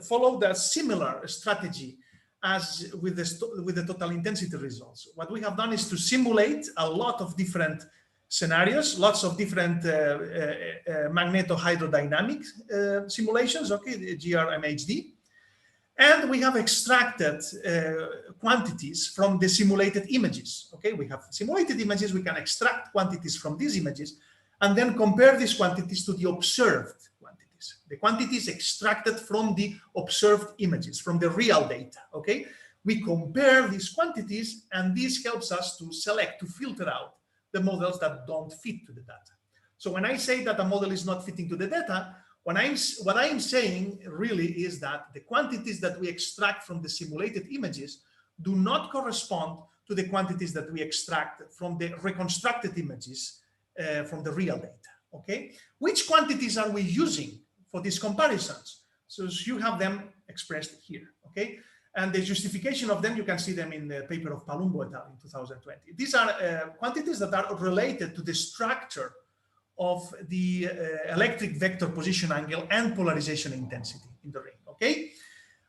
followed a similar strategy as with the total intensity results. What we have done is to simulate a lot of different scenarios, lots of different magnetohydrodynamic simulations, okay, the GRMHD. And we have extracted quantities from the simulated images, okay? We have simulated images, we can extract quantities from these images and then compare these quantities to the observed quantities. The quantities extracted from the observed images, from the real data, okay? We compare these quantities and this helps us to select, to filter out the models that don't fit to the data. So when I say that a model is not fitting to the data, what I'm saying really is that the quantities that we extract from the simulated images do not correspond to the quantities that we extract from the reconstructed images from the real data, okay? Which quantities are we using for these comparisons? So you have them expressed here, okay? And the justification of them, you can see them in the paper of Palumbo et al. In 2020. These are quantities that are related to the structure of the electric vector position angle and polarization intensity in the ring, okay?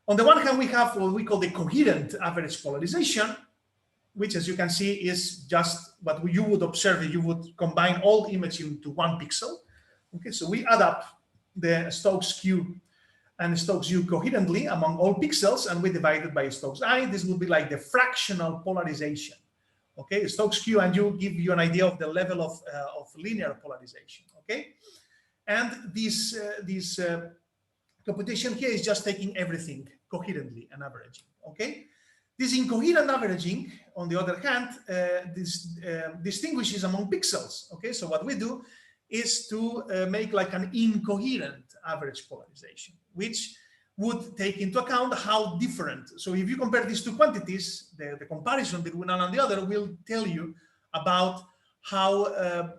On the one hand, we have what we call the coherent average polarization, which, as you can see, is just what you would observe if you would combine all image into one pixel. Okay, so we add up the Stokes Q and Stokes U coherently among all pixels, and we divide it by Stokes I. This will be like the fractional polarization. Okay, Stokes Q and U give you an idea of the level of linear polarization. Okay, and this computation here is just taking everything coherently and averaging. Okay, this incoherent averaging, on the other hand, distinguishes among pixels. Okay, so what we do is to make like an incoherent average polarization, which would take into account how different. So if you compare these two quantities, the comparison between one and the other will tell you about how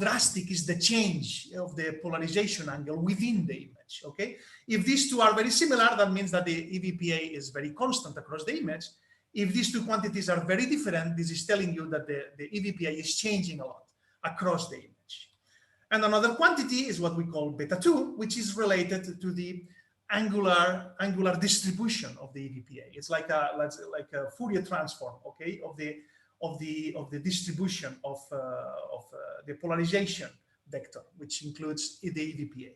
drastic is the change of the polarization angle within the image, okay? If these two are very similar, that means that the EVPA is very constant across the image. If these two quantities are very different, this is telling you that the EVPA is changing a lot across the image, And another quantity is what we call beta 2, which is related to the angular distribution of the EVPA. It's like a Fourier transform, okay, of the distribution of the polarization vector, which includes the EVPA.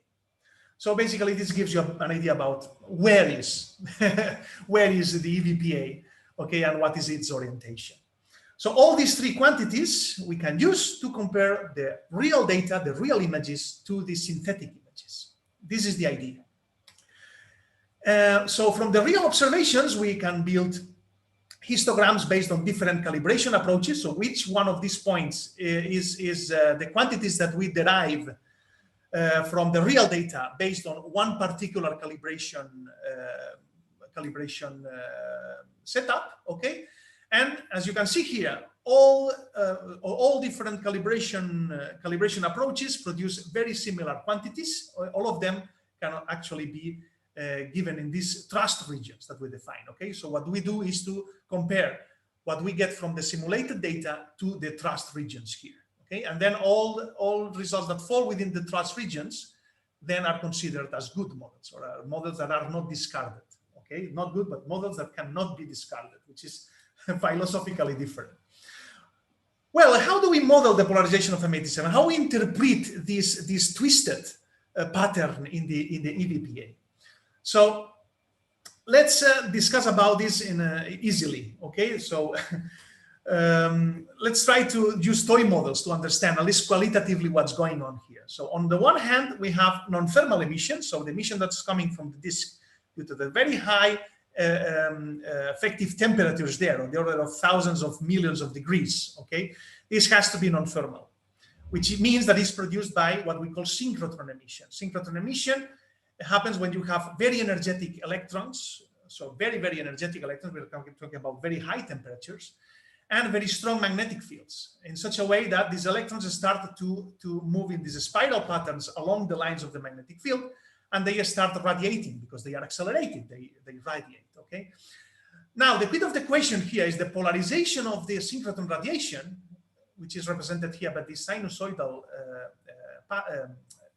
So basically, this gives you an idea about where is the EVPA, okay, and what is its orientation. So all these three quantities we can use to compare the real data, the real images, to the synthetic images. This is the idea. So from the real observations, we can build histograms based on different calibration approaches. So which one of these points is the quantities that we derive from the real data based on one particular calibration setup, okay? And as you can see here, all different calibration approaches produce very similar quantities. All of them can actually be given in these trust regions that we define, okay? So what we do is to compare what we get from the simulated data to the trust regions here, okay? And then all results that fall within the trust regions then are considered as good models, or models that are not discarded, okay? Not good, but models that cannot be discarded, which is philosophically different. Well, how do we model the polarization of M87? How we interpret this twisted pattern in the EVPA? So let's discuss about this easily, okay? So let's try to use toy models to understand at least qualitatively what's going on here. So on the one hand, we have non-thermal emission, so the emission that's coming from the disk due to the very high effective temperatures there, on the order of thousands of millions of degrees, okay? This has to be non-thermal, which means that it's produced by what we call synchrotron emission. Synchrotron emission happens when you have very energetic electrons, so very, very energetic electrons, we're talking about very high temperatures, and very strong magnetic fields, in such a way that these electrons start to move in these spiral patterns along the lines of the magnetic field, and they start radiating because they are accelerated, they radiate, okay? Now, the quid of the question here is the polarization of the synchrotron radiation, which is represented here by this sinusoidal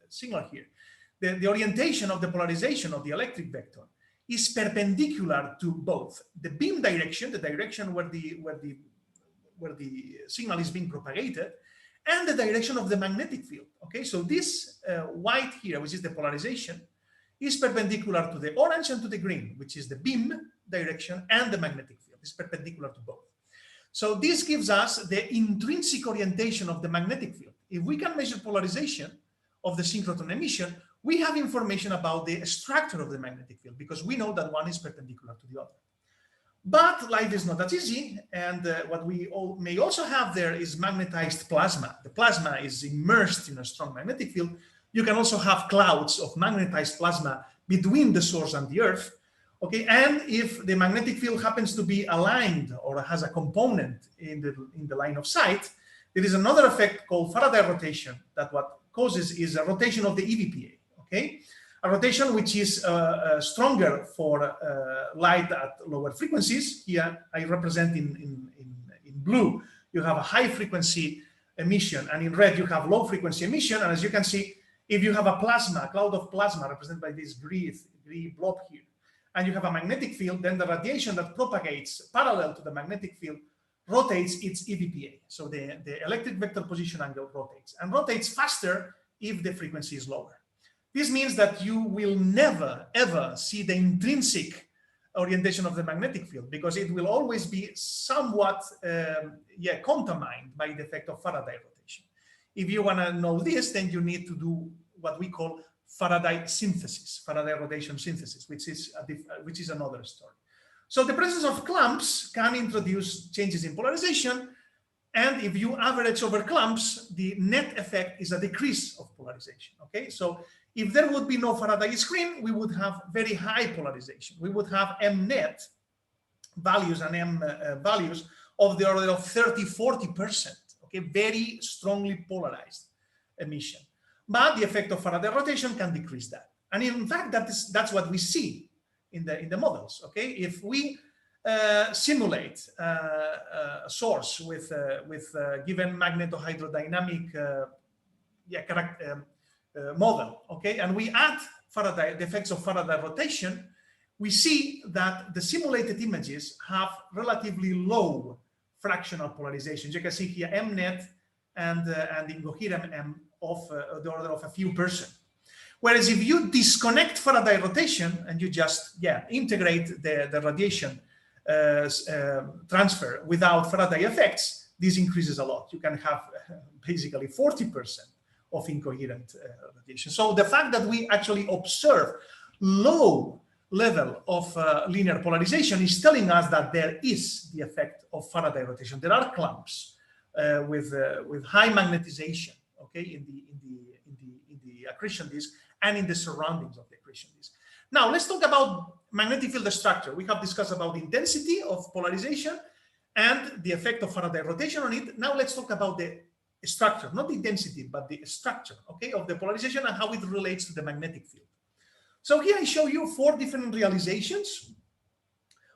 signal here. The orientation of the polarization of the electric vector is perpendicular to both the beam direction, the direction where the signal is being propagated, and the direction of the magnetic field, okay? So this white here, which is the polarization, is perpendicular to the orange and to the green, which is the beam direction and the magnetic field. It's perpendicular to both. So this gives us the intrinsic orientation of the magnetic field. If we can measure polarization of the synchrotron emission, we have information about the structure of the magnetic field because we know that one is perpendicular to the other. But life is not that easy, and what we may also have there is magnetized plasma. The plasma is immersed in a strong magnetic field. You can also have clouds of magnetized plasma between the source and the Earth, okay? And if the magnetic field happens to be aligned or has a component in the line of sight, there is another effect called Faraday rotation that what causes is a rotation of the EVPA, okay? A rotation which is stronger for light at lower frequencies. Here I represent in blue, you have a high frequency emission, and in red you have low frequency emission. And as you can see, if you have a plasma, a cloud of plasma represented by this gray blob here, and you have a magnetic field, then the radiation that propagates parallel to the magnetic field rotates its EVPA. So the electric vector position angle rotates, and rotates faster if the frequency is lower. This means that you will never, ever see the intrinsic orientation of the magnetic field because it will always be somewhat contamined by the effect of Faraday rotation. If you want to know this, then you need to do what we call Faraday synthesis, Faraday rotation synthesis, which is another story. So the presence of clumps can introduce changes in polarization, and if you average over clumps, the net effect is a decrease of polarization, okay? So if there would be no Faraday screen, we would have very high polarization. We would have M net values and M values of the order of 30–40%, okay? Very strongly polarized emission. But the effect of Faraday rotation can decrease that. And in fact, that's what we see in the models, okay? If we simulate a source with given magnetohydrodynamic model, okay, and we add Faraday, the effects of Faraday rotation, we see that the simulated images have relatively low fractional polarization. You can see here mnet and incoherent m of the order of a few %. Whereas if you disconnect Faraday rotation and you just integrate the radiation transfer without Faraday effects, this increases a lot. You can have basically 40% of incoherent radiation. So the fact that we actually observe low level of linear polarization is telling us that there is the effect of Faraday rotation. There are clumps with high magnetization, okay, in the accretion disk and in the surroundings of the accretion disk. Now let's talk about magnetic field structure. We have discussed about the intensity of polarization and the effect of Faraday rotation on it. Now let's talk about the structure, not the density, but the structure, okay, of the polarization and how it relates to the magnetic field. So here I show you 4 different realizations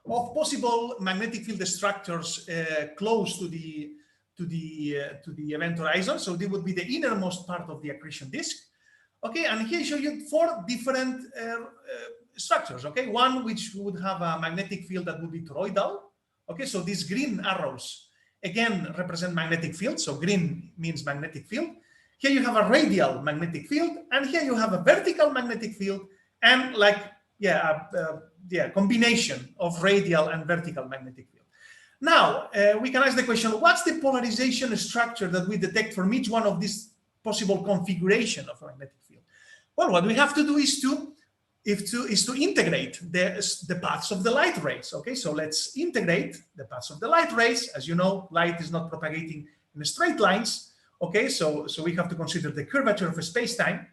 of possible magnetic field structures close to the event horizon. So they would be the innermost part of the accretion disk. Okay, and here I show you 4 different structures. Okay, one which would have a magnetic field that would be toroidal. Okay, so these green arrows again represent magnetic field. So green means magnetic field. Here you have a radial magnetic field, and here you have a vertical magnetic field, and like combination of radial and vertical magnetic field. Now we can ask the question: what's the polarization structure that we detect from each one of these possible configuration of a magnetic field? Well, what we have to do is to integrate the paths of the light rays. Okay, so let's integrate the paths of the light rays. As you know, light is not propagating in straight lines. Okay, so we have to consider the curvature of space-time.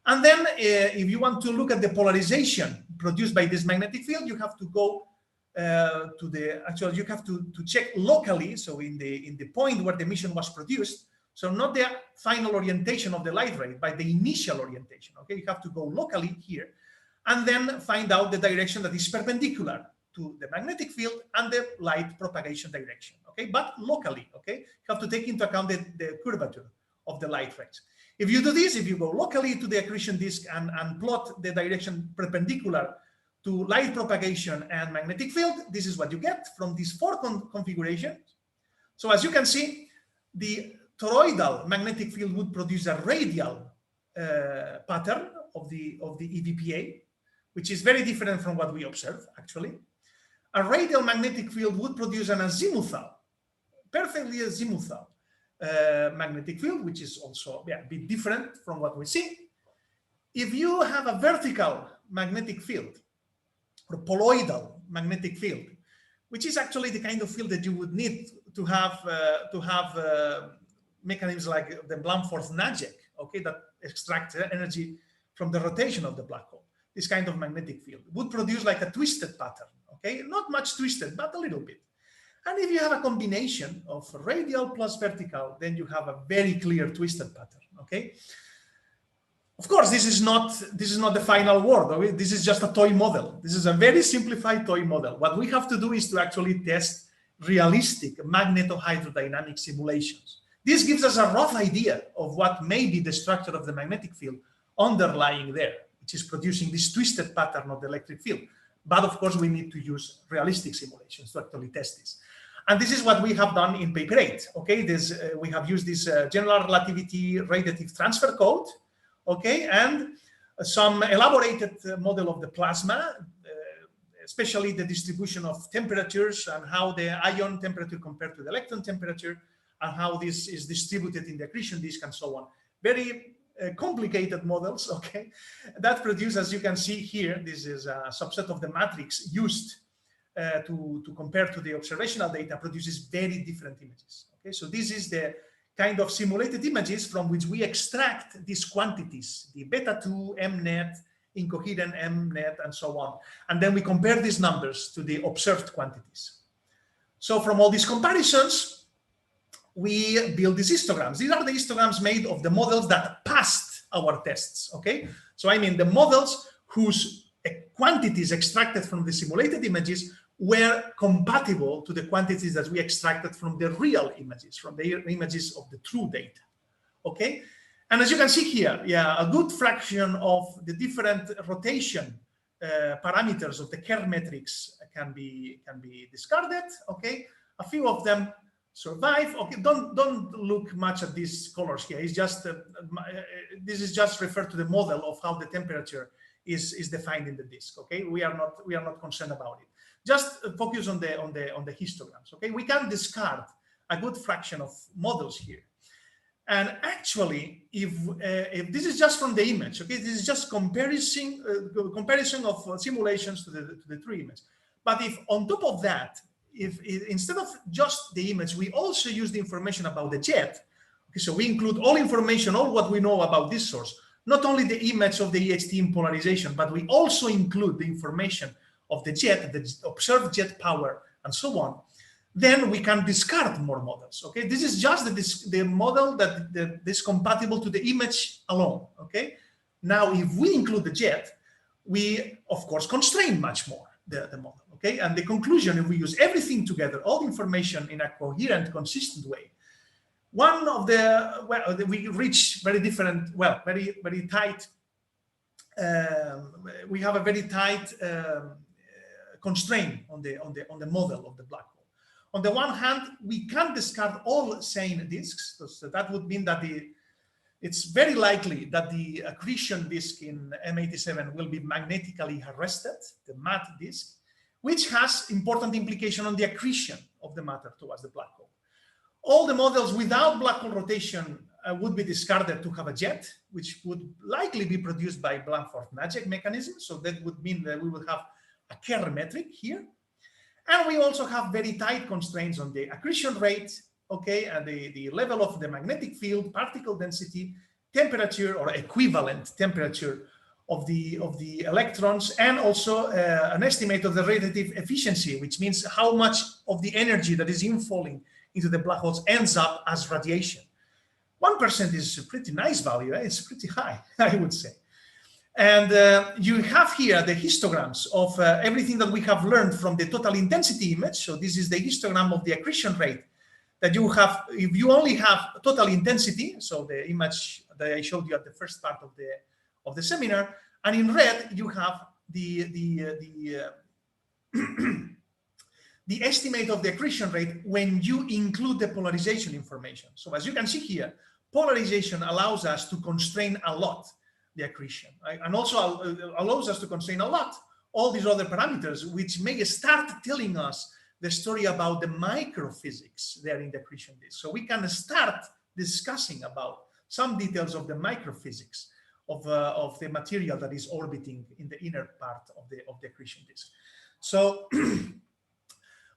And then if you want to look at the polarization produced by this magnetic field, you have to go you have to check locally, so in the point where the emission was produced. So not the final orientation of the light ray, but the initial orientation. Okay, you have to go locally here and then find out the direction that is perpendicular to the magnetic field and the light propagation direction. Okay, but locally, okay, you have to take into account the curvature of the light rays. If you do this, if you go locally to the accretion disk and plot the direction perpendicular to light propagation and magnetic field, this is what you get from these 4 configurations. So as you can see, the toroidal magnetic field would produce a radial pattern of the EVPA, which is very different from what we observe, actually. A radial magnetic field would produce an azimuthal, perfectly azimuthal magnetic field, which is also a bit different from what we see. If you have a vertical magnetic field, or poloidal magnetic field, which is actually the kind of field that you would need to have mechanisms like the Blamforth-Najek, okay, that extract energy from the rotation of the black hole. This kind of magnetic field would produce like a twisted pattern, okay, not much twisted, but a little bit. And if you have a combination of radial plus vertical, then you have a very clear twisted pattern, okay? Of course, this is not the final word. Okay? This is just a toy model. This is a very simplified toy model. What we have to do is to actually test realistic magnetohydrodynamic simulations. This gives us a rough idea of what may be the structure of the magnetic field underlying there, which is producing this twisted pattern of the electric field. But of course, we need to use realistic simulations to actually test this. And this is what we have done in paper 8. Okay, we have used this general relativity radiative transfer code, okay, and some elaborated model of the plasma, especially the distribution of temperatures and how the ion temperature compared to the electron temperature and how this is distributed in the accretion disk and so on. Very complicated models, okay, that produce, as you can see here, this is a subset of the matrix used to compare to the observational data, produces very different images. Okay, so this is the kind of simulated images from which we extract these quantities, the beta-2, mnet, incoherent mnet, and so on. And then we compare these numbers to the observed quantities. So from all these comparisons, we build these histograms. These are the histograms made of the models that passed our tests, okay? So I mean the models whose quantities extracted from the simulated images were compatible to the quantities that we extracted from the real images, from the images of the true data, okay? And as you can see here, yeah, a good fraction of the different rotation parameters of the Kerr metrics can be discarded. Okay, a few of them survive. Okay, don't look much at these colors here. It's just this is just referred to the model of how the temperature is defined in the disk. Okay, we are not concerned about it. Just focus on the histograms. Okay, we can discard a good fraction of models here. And actually, if this is just from the image, okay, this is just comparison of simulations to the true image. But if on top of that, if instead of just the image, we also use the information about the jet, okay, so we include all information, all what we know about this source, not only the image of the EHT in polarization, but we also include the information of the jet, the observed jet power, and so on, then we can discard more models. Okay, this is just the model that is compatible to the image alone. Okay, now if we include the jet, we of course constrain much more the model. Okay, and the conclusion, if we use everything together, all the information in a coherent, consistent way, one of the, well, we reach very different, well, very tight. We have a very tight constraint on the model of the black hole. On the one hand, we can discard all sane disks, so that would mean that it's very likely that the accretion disk in M87 will be magnetically arrested, the MAT disk, which has important implication on the accretion of the matter towards the black hole. All the models without black hole rotation would be discarded to have a jet, which would likely be produced by Blandford-Nagiec mechanism. So that would mean that we will have a Kerr metric here. And we also have very tight constraints on the accretion rate, okay, and the level of the magnetic field, particle density, temperature or equivalent temperature of the electrons, and also an estimate of the radiative efficiency, which means how much of the energy that is infalling into the black holes ends up as radiation. 1% is a pretty nice value. It's pretty high, I would say. And you have here the histograms of everything that we have learned from the total intensity image. So this is the histogram of the accretion rate that you have if you only have total intensity. So the image that I showed you at the first part of the seminar, and in red you have the estimate of the accretion rate when you include the polarization information. So as you can see here, polarization allows us to constrain a lot the accretion, right? And also allows us to constrain a lot all these other parameters, which may start telling us the story about the microphysics there in the accretion disk. So we can start discussing about some details of the microphysics of the material that is orbiting in the inner part of the accretion disk. So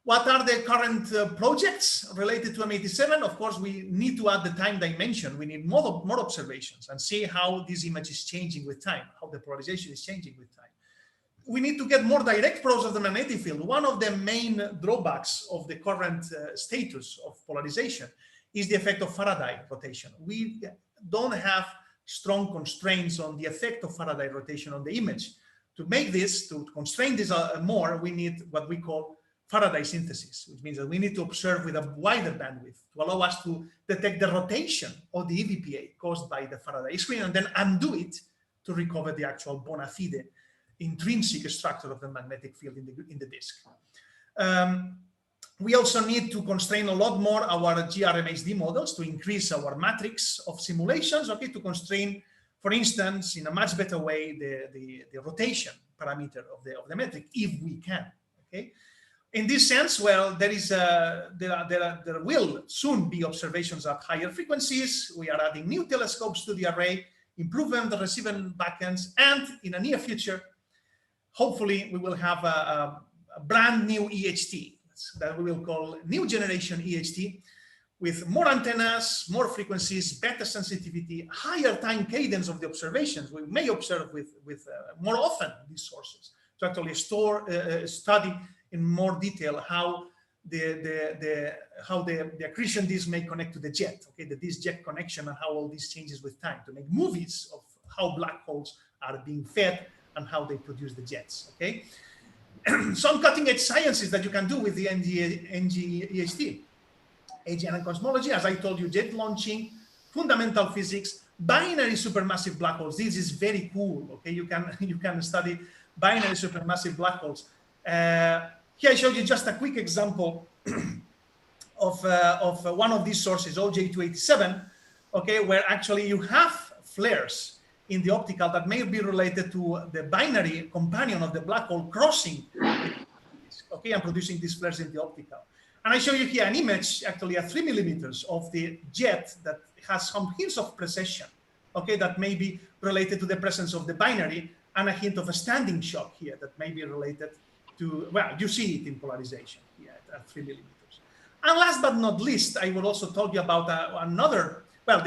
what are the current projects related to M87? Of course, we need to add the time dimension. We need more observations and see how this image is changing with time, how the polarization is changing with time. We need to get more direct probes of the magnetic field. One of the main drawbacks of the current status of polarization is the effect of Faraday rotation. We don't have strong constraints on the effect of Faraday rotation on the image. To make this, to constrain this more, we need what we call Faraday synthesis, which means that we need to observe with a wider bandwidth to allow us to detect the rotation of the EVPA caused by the Faraday screen and then undo it to recover the actual bona fide intrinsic structure of the magnetic field in the disk. We also need to constrain a lot more our GRMHD models to increase our matrix of simulations, okay, to constrain, for instance, in a much better way, the rotation parameter of the metric, if we can, okay? In this sense, well, there will soon be observations at higher frequencies. We are adding new telescopes to the array, improving the receiving backends, and in a near future, hopefully, we will have a brand new EHT that we will call new generation EHT with more antennas, more frequencies, better sensitivity, higher time cadence of the observations. We may observe with more often these sources to actually study in more detail how the accretion disk may connect to the jet, okay, the disk jet connection and how all this changes with time to make movies of how black holes are being fed and how they produce the jets, okay? Some cutting edge sciences that you can do with the ngEHT, AGN and cosmology, as I told you, jet launching, fundamental physics, binary supermassive black holes. This is very cool. Okay, you can study binary supermassive black holes. Here I showed you just a quick example of one of these sources, OJ287. Okay, where actually you have flares in the optical that may be related to the binary companion of the black hole crossing, okay, and producing these flares in the optical. And I show you here an image, actually at 3 millimeters, of the jet that has some hints of precession, okay, that may be related to the presence of the binary, and a hint of a standing shock here that may be related to, well, you see it in polarization here at 3 millimeters. And last but not least, I will also talk you about another, well,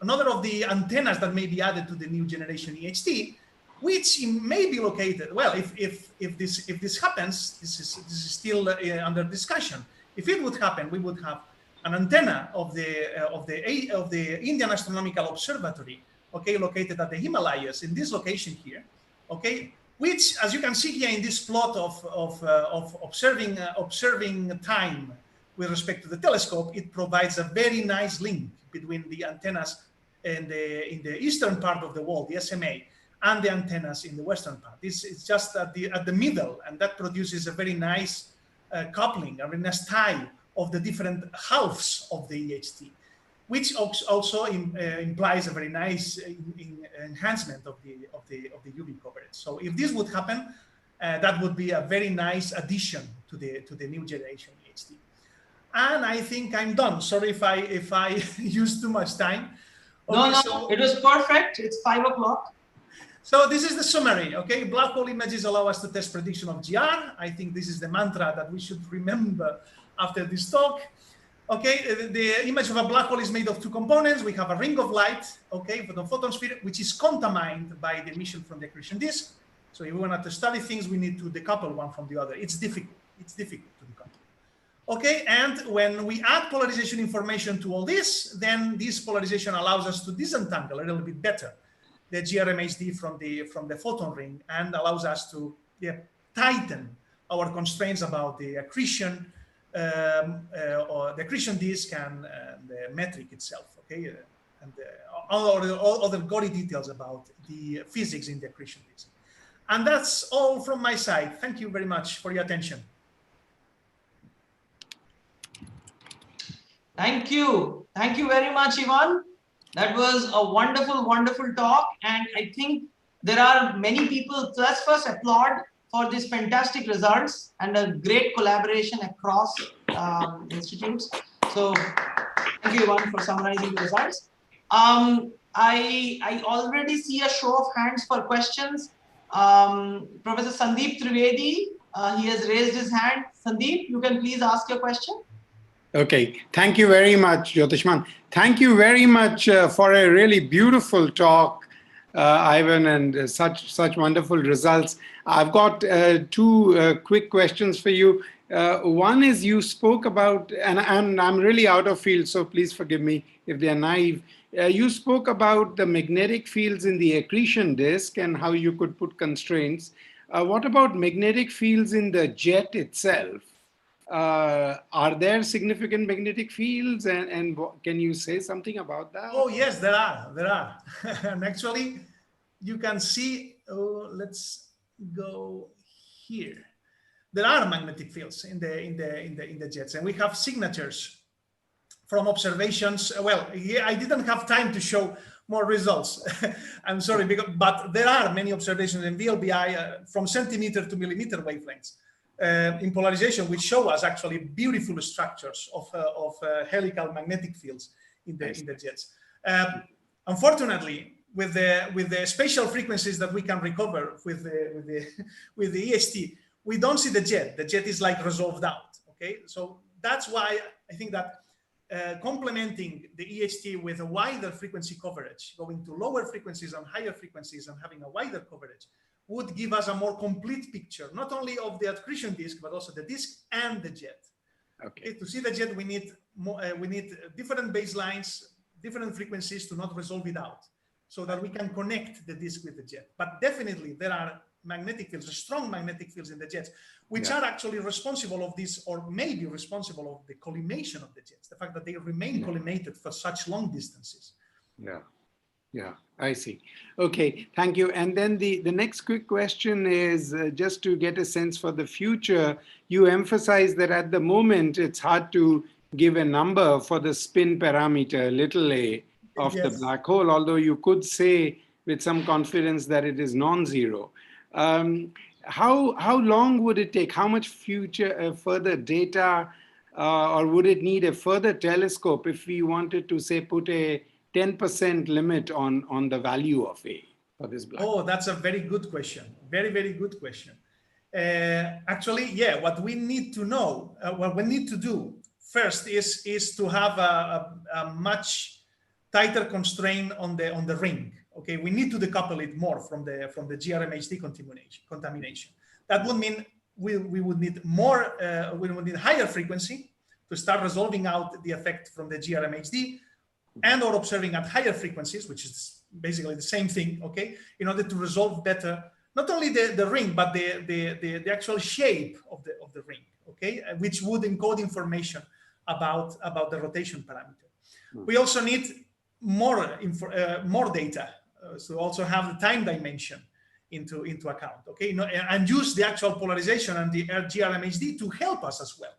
another of the antennas that may be added to the new generation EHT, which may be located. Well, if this happens, this is still under discussion. If it would happen, we would have an antenna of the Indian Astronomical Observatory, okay, located at the Himalayas in this location here, okay, which, as you can see here in this plot of observing time with respect to the telescope, it provides a very nice link between the antennas in the eastern part of the world, the SMA, and the antennas in the western part. It's just at the middle, and that produces a very nice coupling, a very nice tie of the different halves of the EHT, which also implies a very nice enhancement of the UV coverage. So if this would happen, that would be a very nice addition to the new generation EHT. And I think I'm done. Sorry if I used too much time. Okay, no, so it was perfect. It's 5 o'clock. So this is the summary, okay? Black hole images allow us to test prediction of GR. I think this is the mantra that we should remember after this talk. Okay, the image of a black hole is made of two components. We have a ring of light, okay, for the photon sphere, which is contamined by the emission from the accretion disk. So if we want to study things, we need to decouple one from the other. It's difficult. It's difficult to decouple. Okay, and when we add polarization information to all this, then this polarization allows us to disentangle a little bit better the GRMHD from the photon ring, and allows us to tighten our constraints about the accretion or the accretion disk and the metric itself, okay, and all other gory details about the physics in the accretion disk. And that's all from my side. Thank you very much for your attention. Thank you. Thank you very much, Ivan. That was a wonderful, wonderful talk. And I think there are many people, let's first applaud for these fantastic results and a great collaboration across institutes. So thank you, Ivan, for summarizing the results. I already see a show of hands for questions. Professor Sandeep Trivedi, he has raised his hand. Sandeep, you can please ask your question. Okay, thank you very much, Jyotishman. Thank you very much for a really beautiful talk, Ivan, and such wonderful results. I've got two quick questions for you. One is you spoke about, and I'm really out of field, so please forgive me if they're naive. You spoke about the magnetic fields in the accretion disk and how you could put constraints. What about magnetic fields in the jet itself? Are there significant magnetic fields, and can you say something about that? Oh yes, there are. And actually, you can see. Oh, let's go here. There are magnetic fields in the jets, and we have signatures from observations. Well, I didn't have time to show more results. I'm sorry, but there are many observations in VLBI from centimeter to millimeter wavelengths. In polarization, which show us actually beautiful structures of helical magnetic fields in the jets. Unfortunately, with the spatial frequencies that we can recover with the EHT, we don't see the jet. The jet is like resolved out. Okay, so that's why I think that complementing the EHT with a wider frequency coverage, going to lower frequencies and higher frequencies, and having a wider coverage, would give us a more complete picture, not only of the accretion disk, but also the disk and the jet. Okay. To see the jet, we need different baselines, different frequencies to not resolve it out, so that we can connect the disk with the jet. But definitely there are magnetic fields, strong magnetic fields in the jets, which are actually responsible of this, or may be responsible of the collimation of the jets, the fact that they remain collimated for such long distances. Yeah. Yeah, I see. Okay, thank you. And then the next quick question is just to get a sense for the future. You emphasize that at the moment, it's hard to give a number for the spin parameter, little a, of the black hole, although you could say with some confidence that it is non-zero. How long would it take? How much further data, or would it need a further telescope if we wanted to, say, put a 10% limit on the value of A for this black hole? Oh, that's a very good question. Very, very good question. Actually, yeah, what we need to know, what we need to do first is to have a much tighter constraint on the ring. Okay, we need to decouple it more from the GRMHD contamination. That would mean we would need more, we would need higher frequency to start resolving out the effect from the GRMHD, and or observing at higher frequencies, which is basically the same thing, okay, in order to resolve better not only the ring, but the actual shape of the ring, okay, which would encode information about the rotation parameter. We also need more data, so also have the time dimension into account, okay, and use the actual polarization and the GRMHD to help us as well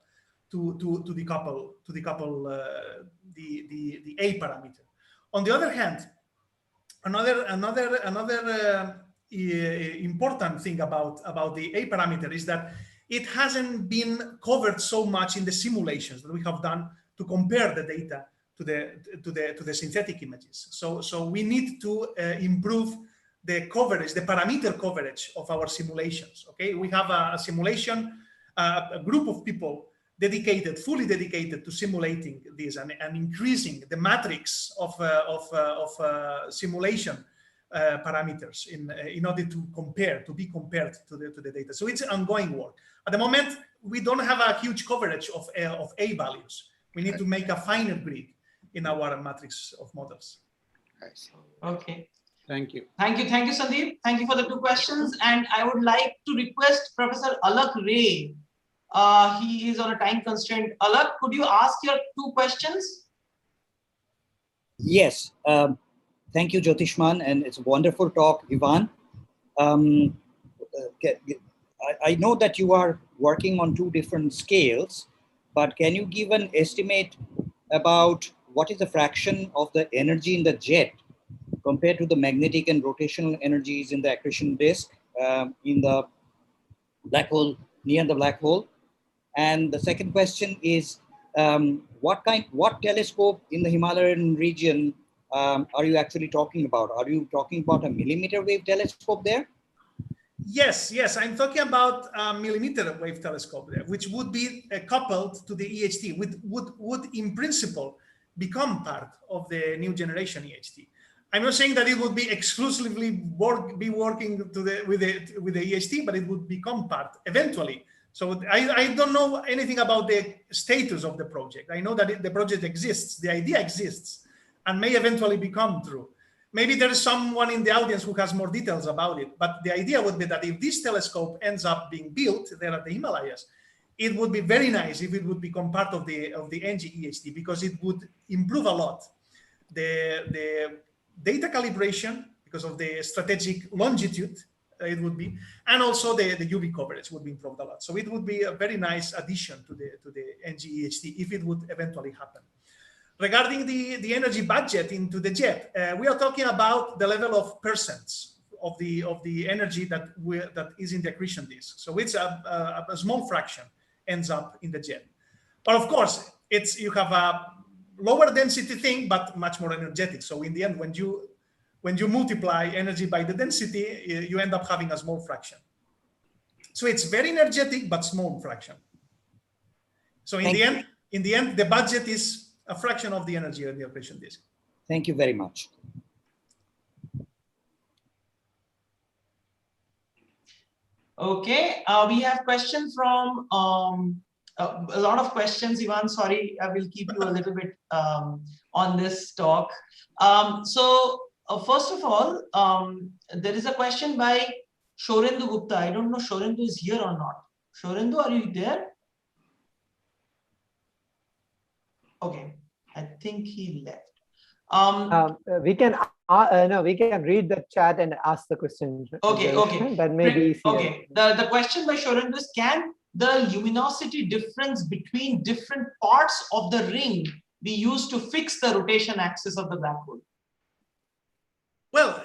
to decouple the A parameter. On the other hand, another important thing about the A parameter is that it hasn't been covered so much in the simulations that we have done to compare the data to the synthetic images. So we need to improve the coverage, the parameter coverage of our simulations. Okay, we have a simulation, a group of people fully dedicated to simulating this and increasing the matrix of simulation parameters in order to be compared to the data. So it's ongoing work. At the moment, we don't have a huge coverage of A values. We need to make a finer grid in our matrix of models. Okay. Thank you. Thank you, Sandeep. Thank you for the two questions. And I would like to request Professor Alak Ray. He is on a time constraint. Alak, could you ask your two questions? Yes. Thank you, Jyotishman, and it's a wonderful talk, Ivan. I know that you are working on two different scales, but can you give an estimate about what is the fraction of the energy in the jet compared to the magnetic and rotational energies in the accretion disk in the black hole, near the black hole? And the second question is, what telescope in the Himalayan region are you actually talking about? Are you talking about a millimeter wave telescope there? Yes, I'm talking about a millimeter wave telescope there, which would be coupled to the EHT, would in principle become part of the new generation EHT. I'm not saying that it would be exclusively be working with the EHT, but it would become part eventually. So I don't know anything about the status of the project. I know that the project exists, the idea exists, and may eventually become true. Maybe there is someone in the audience who has more details about it, but the idea would be that if this telescope ends up being built there at the Himalayas, it would be very nice if it would become part of the ngEHT, because it would improve a lot the data calibration because of the strategic longitude. It would be, and also the UV coverage would be improved a lot. So it would be a very nice addition to the ngEHT if it would eventually happen. Regarding the energy budget into the jet, we are talking about the level of percents of the energy that is in the accretion disk. So it's a small fraction ends up in the jet. But of course, you have a lower density thing, but much more energetic. So in the end, when you multiply energy by the density, you end up having a small fraction. So it's very energetic, but small fraction. So in the end, the budget is a fraction of the energy of the accretion disk. Thank you very much. Okay, we have questions from a lot of questions, Ivan. Sorry, I will keep you a little bit on this talk. First of all, there is a question by Shorendu Gupta. I don't know Shorendu is here or not. Shorendu, are you there? Okay, I think he left. We can no, we can read the chat and ask the question. Okay. That may be easier. Okay. The question by Shoran is, can the luminosity difference between different parts of the ring be used to fix the rotation axis of the black hole? Well,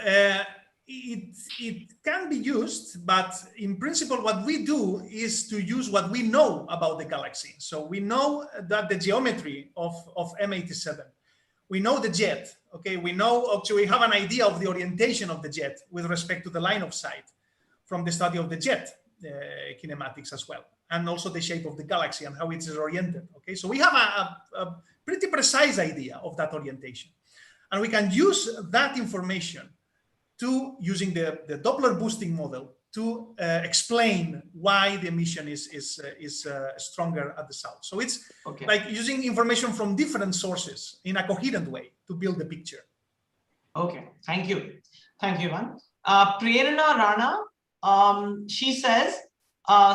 it can be used, but in principle, what we do is to use what we know about the galaxy. So we know that the geometry of M87, we know the jet, okay? We know, actually, we have an idea of the orientation of the jet with respect to the line of sight from the study of the jet kinematics as well, and also the shape of the galaxy and how it is oriented, okay? So we have a pretty precise idea of that orientation. And we can use that information to, using the Doppler boosting model, to explain why the emission is stronger at the south. So it's like using information from different sources in a coherent way to build the picture. Okay, thank you. Thank you, Ivan. Prerna Rana, she says,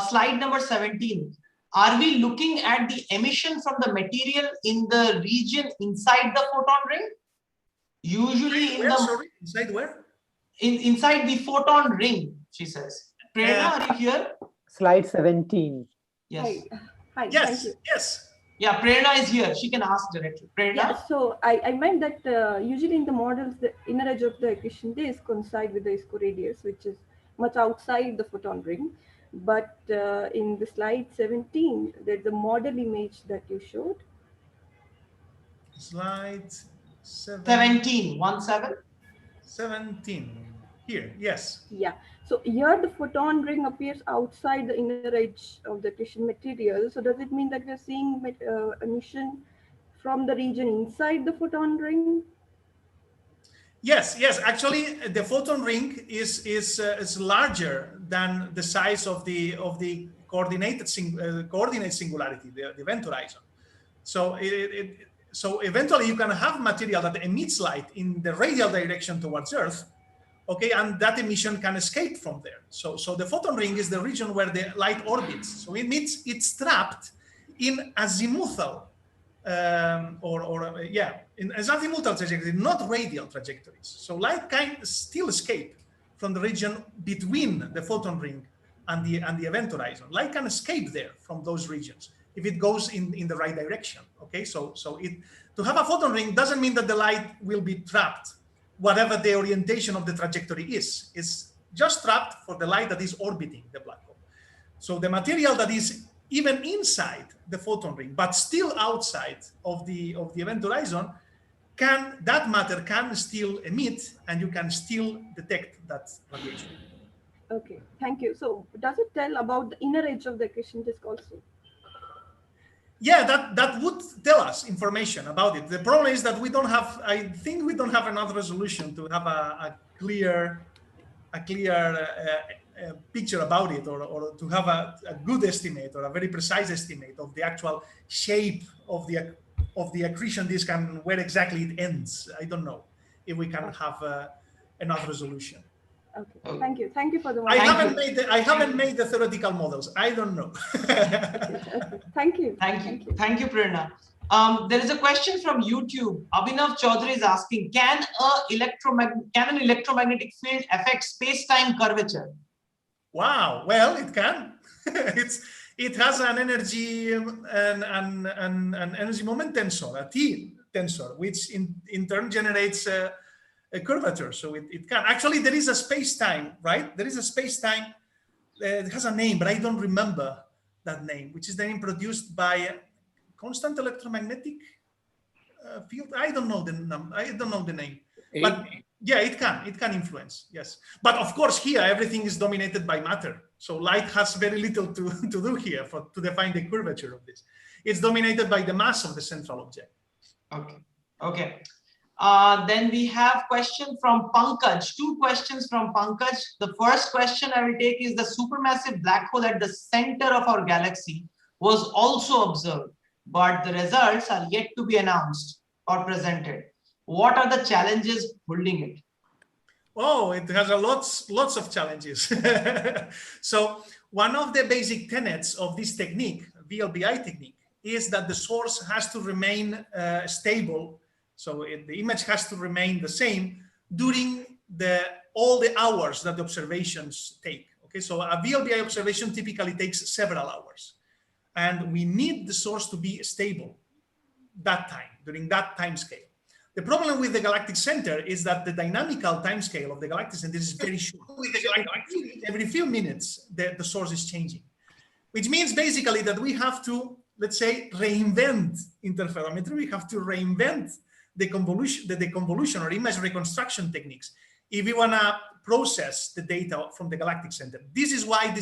slide number 17. Are we looking at the emission from the material in the region inside the photon ring? Usually in the... Sorry, inside where? Inside the photon ring, she says. Prerna, are you here? Slide 17. Yes. Hi. Yes. Thank you. Yes. Yeah, Prerna is here. She can ask directly. Prerna? Yeah, so I meant that usually in the models, the inner edge of the accretion disk coincide with the ISCO radius, which is much outside the photon ring. But in the slide 17, there's a model image that you showed. Slide 17. 17. Here, yes. Yeah. So here the photon ring appears outside the inner edge of the accretion material. So does it mean that we're seeing emission from the region inside the photon ring? Yes. Actually, the photon ring is larger than the size of the coordinate singularity, the event horizon. So so eventually you can have material that emits light in the radial direction towards Earth, okay, and that emission can escape from there. So the photon ring is the region where the light orbits. So it means it's trapped in azimuthal, in azimuthal trajectory, not radial trajectories. So light can still escape from the region between the photon ring and the event horizon. Light can escape there from those regions if it goes in the right direction, okay? So to have a photon ring doesn't mean that the light will be trapped, whatever the orientation of the trajectory is. It's just trapped for the light that is orbiting the black hole. So the material that is even inside the photon ring, but still outside of the event horizon, that matter can still emit, and you can still detect that radiation. Okay, thank you. So does it tell about the inner edge of the accretion disk also? Yeah, that would tell us information about it. The problem is that we don't have, I think we don't have enough resolution to have a clear picture about it, or to have a good estimate or a very precise estimate of the actual shape of the accretion disk and where exactly it ends. I don't know if we can have enough resolution. Okay, thank you. Thank you for the one. I haven't made the theoretical models. I don't know. Okay. Thank you. Thank you, Prerna. There is a question from YouTube. Abhinav Chaudhary is asking, can an electromagnetic field affect space-time curvature? Wow. Well, it can. It has an energy an energy moment tensor, a T tensor, which in turn generates a curvature. So it can. Actually, there is a space-time, right? There is a space-time. It has a name, but I don't remember that name, which is the name produced by a constant electromagnetic field. I don't know the name. But yeah, it can influence. Yes, but of course here everything is dominated by matter. So light has very little to do here to define the curvature of this. It's dominated by the mass of the central object. Okay. Then we have question from Pankaj. Two questions from Pankaj. The first question I will take is, the supermassive black hole at the center of our galaxy was also observed, but the results are yet to be announced or presented. What are the challenges holding it? Oh, it has lots of challenges. So one of the basic tenets of this technique, VLBI technique, is that the source has to remain stable So the image has to remain the same during all the hours that the observations take. Okay, so a VLBI observation typically takes several hours, and we need the source to be stable that time, during that time scale. The problem with the galactic center is that the dynamical time scale of the galactic center is very short. Every few minutes, the source is changing, which means basically that we have to, let's say, reinvent interferometry. We have to reinvent the convolution or image reconstruction techniques if we want to process the data from the galactic center. This is why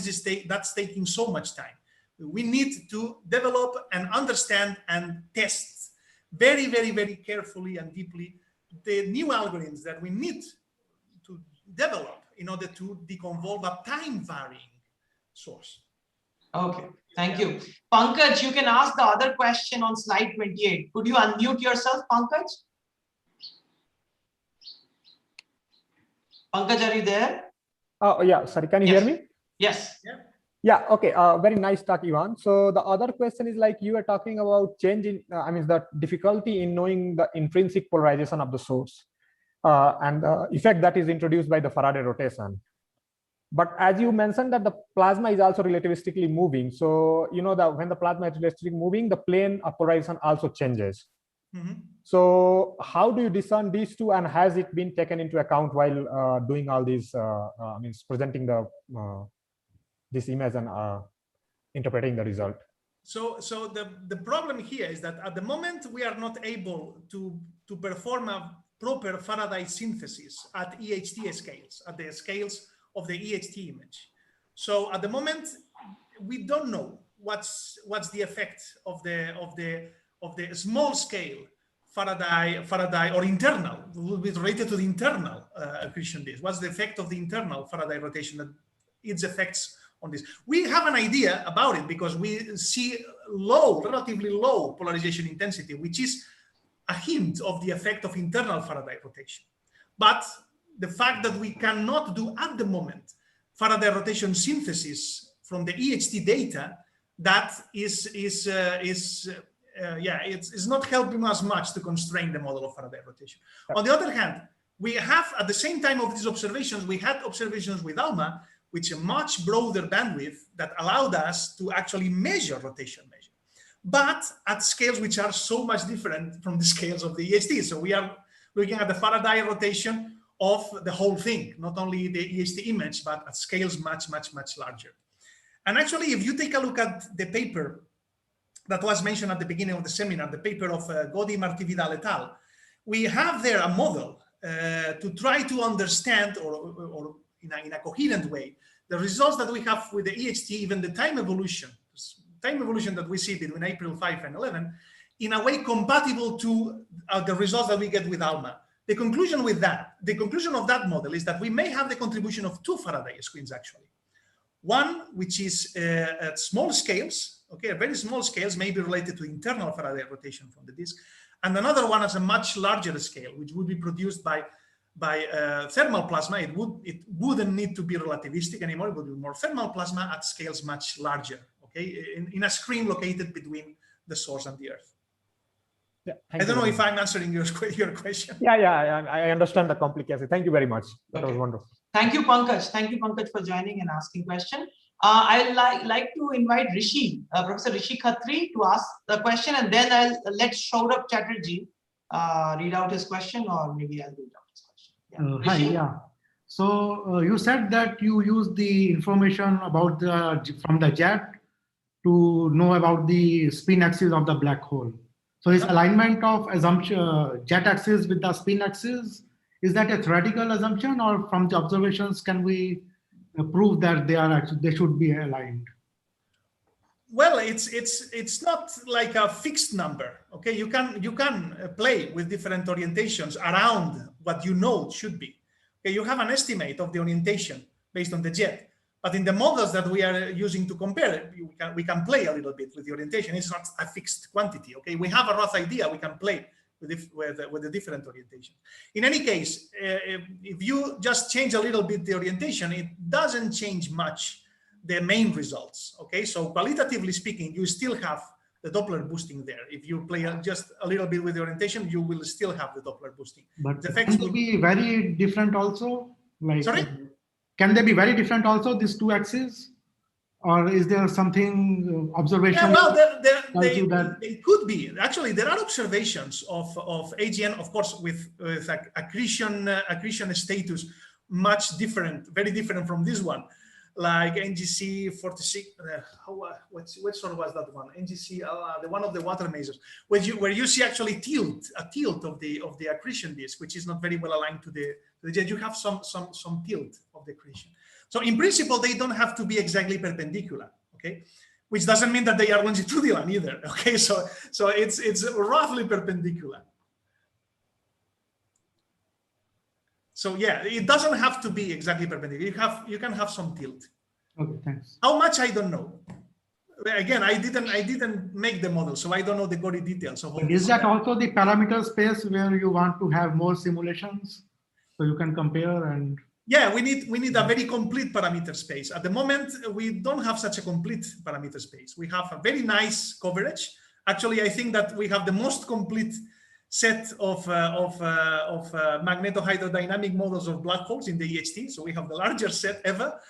that's taking so much time. We need to develop and understand and test very, very, very carefully and deeply the new algorithms that we need to develop in order to deconvolve a time-varying source. Okay, thank you. Pankaj, you can ask the other question on slide 28. Could you unmute yourself, Pankaj? Pankaj, are you there? Oh, yeah, sorry, can you hear me? Yes. Yeah. Yeah, okay, very nice talk, Ivan. So the other question is like you were talking about change in, the difficulty in knowing the intrinsic polarization of the source and the effect that is introduced by the Faraday rotation. But as you mentioned that the plasma is also relativistically moving. So, you know, that when the plasma is relativistically moving, the plane of polarization also changes. Mm-hmm. So how do you discern these two, and has it been taken into account while doing all these, presenting the this image and interpreting the result? So the problem here is that at the moment we are not able to perform a proper Faraday synthesis at EHT scales, at the scales of the EHT image. So at the moment we don't know what's the effect of the small scale Faraday or internal, will be related to the internal accretion disk. What's the effect of the internal Faraday rotation and its effects on this? We have an idea about it because we see relatively low polarization intensity, which is a hint of the effect of internal Faraday rotation. But the fact that we cannot do at the moment Faraday rotation synthesis from the EHT data, that it's not helping us much to constrain the model of Faraday rotation. On the other hand, we have, at the same time of these observations, we had observations with ALMA, which a much broader bandwidth that allowed us to actually measure rotation measure, but at scales which are so much different from the scales of the EHT. So we are looking at the Faraday rotation of the whole thing, not only the EHT image, but at scales much, much, much larger. And actually, if you take a look at the paper that was mentioned at the beginning of the seminar, the paper of Godi, Marti-Vidal et al., we have there a model to try to understand or in a coherent way the results that we have with the EHT, even the time evolution that we see between April 5 and 11, in a way compatible to the results that we get with ALMA. The conclusion of that model is that we may have the contribution of two Faraday screens actually. One, which is at small scales, okay, very small scales, may be related to internal Faraday rotation from the disk, and another one as a much larger scale, which would be produced by thermal plasma. It wouldn't need to be relativistic anymore. It would be more thermal plasma at scales much larger, okay, in a screen located between the source and the Earth. Yeah, I don't know if I'm answering your question. Yeah, I understand the complication. Thank you very much. That was wonderful. Thank you, Pankaj. Thank you, Pankaj, for joining and asking question. I'd like to invite Rishi, Professor Rishi Khatri, to ask the question, and then I'll let Saurabh Chatterjee read out his question, or maybe I'll read out his question. Yeah. Hi, yeah. So you said that you use the information about from the jet to know about the spin axis of the black hole. So is alignment of assumption jet axis with the spin axis, is that a theoretical assumption, or from the observations can we prove that they should be aligned? Well, it's not like a fixed number. Okay, you can play with different orientations around what you know it should be. Okay, you have an estimate of the orientation based on the jet, but in the models that we are using to compare it, we can play a little bit with the orientation. It's not a fixed quantity. Okay, we have a rough idea. We can play with the different orientations. In any case, if you just change a little bit the orientation, it doesn't change much the main results. Okay, so qualitatively speaking, you still have Doppler boosting there. If you play just a little bit with the orientation, you will still have the Doppler boosting. But the effects can they be very different also? Like, sorry? Can they be very different also, these two axes? Or is there something observation? Yeah, well, they could be. Actually, there are observations of AGN, of course, with accretion status much different, very different from this one. Like NGC 46, what sort was that one? NGC, the one of the water masers, where you see actually a tilt of the accretion disk, which is not very well aligned to the jet. You have some tilt of the accretion. So in principle, they don't have to be exactly perpendicular, okay? Which doesn't mean that they are longitudinal either, okay? So it's roughly perpendicular. So yeah, it doesn't have to be exactly perpendicular. You can have some tilt. Okay, thanks. How much, I don't know. Again, I didn't make the model, so I don't know the gory details of all. Is that also the parameter space where you want to have more simulations so you can compare? And yeah, we need a very complete parameter space. At the moment, we don't have such a complete parameter space. We have a very nice coverage. Actually, I think that we have the most complete set of magnetohydrodynamic models of black holes in the EHT. So we have the largest set ever,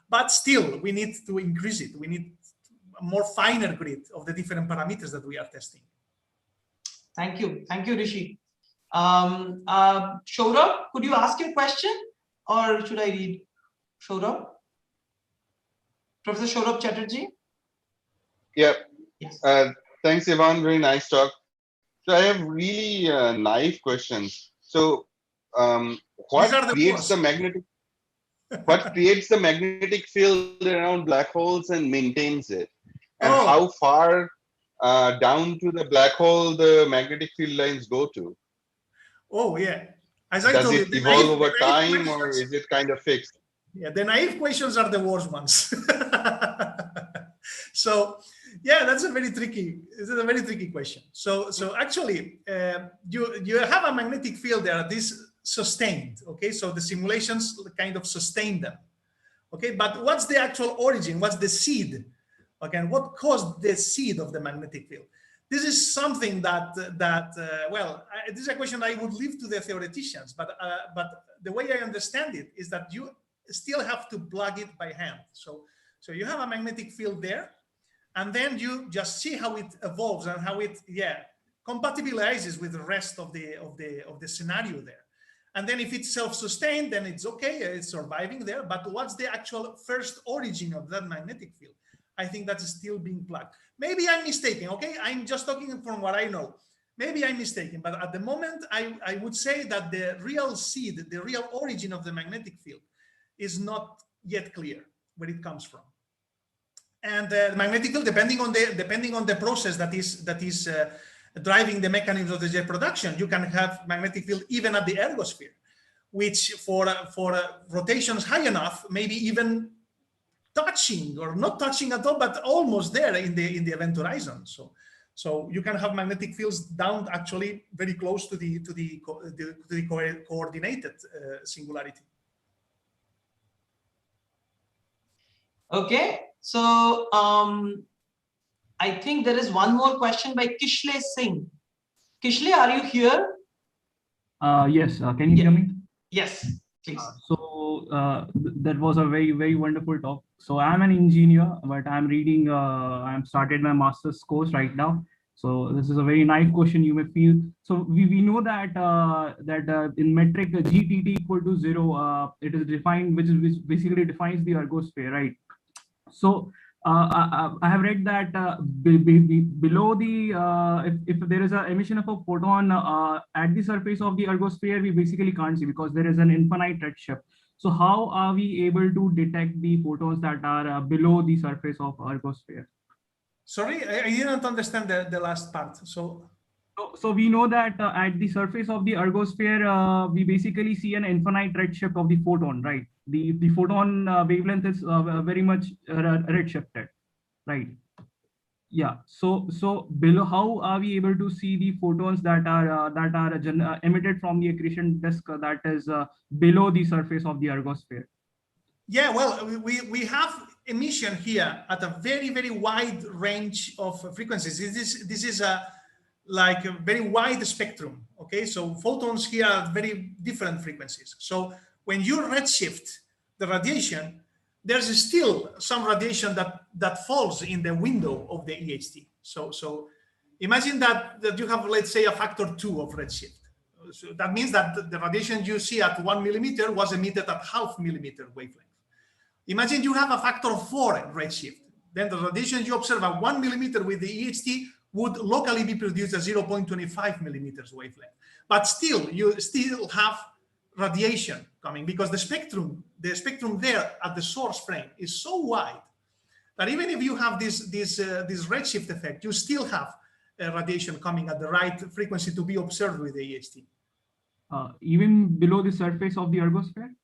but still we need to increase it. We need a more finer grid of the different parameters that we are testing. Thank you, Rishi. Saurabh, could you ask your question, or should I read? Saurabh, Professor Saurabh Chatterjee. Yeah. Yes. Thanks, Ivan. Very nice talk. So I have really naive questions. So what creates the magnetic field around black holes and maintains it? And how far down to the black hole the magnetic field lines go to? Oh, yeah. Does it evolve over time, or is it kind of fixed? Yeah, the naive questions are the worst ones. So yeah, that's a very tricky. This is a very tricky question. So actually, you have a magnetic field there that is sustained. Okay, so the simulations kind of sustain them. Okay, but what's the actual origin? What's the seed? Okay, and what caused the seed of the magnetic field? This is something that this is a question I would leave to the theoreticians. But the way I understand it is that you still have to plug it by hand. So you have a magnetic field there. And then you just see how it evolves and how it, compatibilizes with the rest of the scenario there. And then if it's self-sustained, then it's okay, it's surviving there. But what's the actual first origin of that magnetic field? I think that's still being plugged. Maybe I'm mistaken, okay? I'm just talking from what I know. Maybe I'm mistaken, but at the moment, I would say that the real seed, the real origin of the magnetic field is not yet clear where it comes from. And the magnetic field, depending on the process that is driving the mechanism of the jet production, you can have magnetic field even at the ergosphere, which for rotations high enough, maybe even touching or not touching at all, but almost there in the event horizon. So you can have magnetic fields down actually very close to the coordinated singularity. Okay. So I think there is one more question by Kishle Singh. Kishle, are you here? Yes. Can you hear me? Yes, please. That was a very, very wonderful talk. So I'm an engineer, but I'm reading, I'm started my master's course right now. So this is a very nice question you may feel. So we know that in metric GTT equal to 0, it is defined, which basically defines the ergosphere, right? So I have read that below the if there is an emission of a photon at the surface of the ergosphere, we basically can't see because there is an infinite redshift. So how are we able to detect the photons that are below the surface of ergosphere? Sorry, I didn't understand the last part. So we know that at the surface of the ergosphere, we basically see an infinite redshift of the photon, right? The photon wavelength is very much redshifted, right? Yeah. So below, how are we able to see the photons that are emitted from the accretion disk that is below the surface of the ergosphere? Yeah, well, we have emission here at a very, very wide range of frequencies. This is like a very wide spectrum. Okay, so photons here are very different frequencies. So when you redshift the radiation, there's still some radiation that falls in the window of the EHT. So imagine that you have, let's say, a factor 2 of redshift. So that means that the radiation you see at 1 millimeter was emitted at ½ millimeter wavelength. Imagine you have a factor 4 redshift. Then the radiation you observe at 1 millimeter with the EHT would locally be produced at 0.25 millimeters wavelength. But still, you still have radiation coming because the spectrum there at the source frame is so wide that even if you have this redshift effect, you still have radiation coming at the right frequency to be observed with the EHT. Even below the surface of the ergosphere?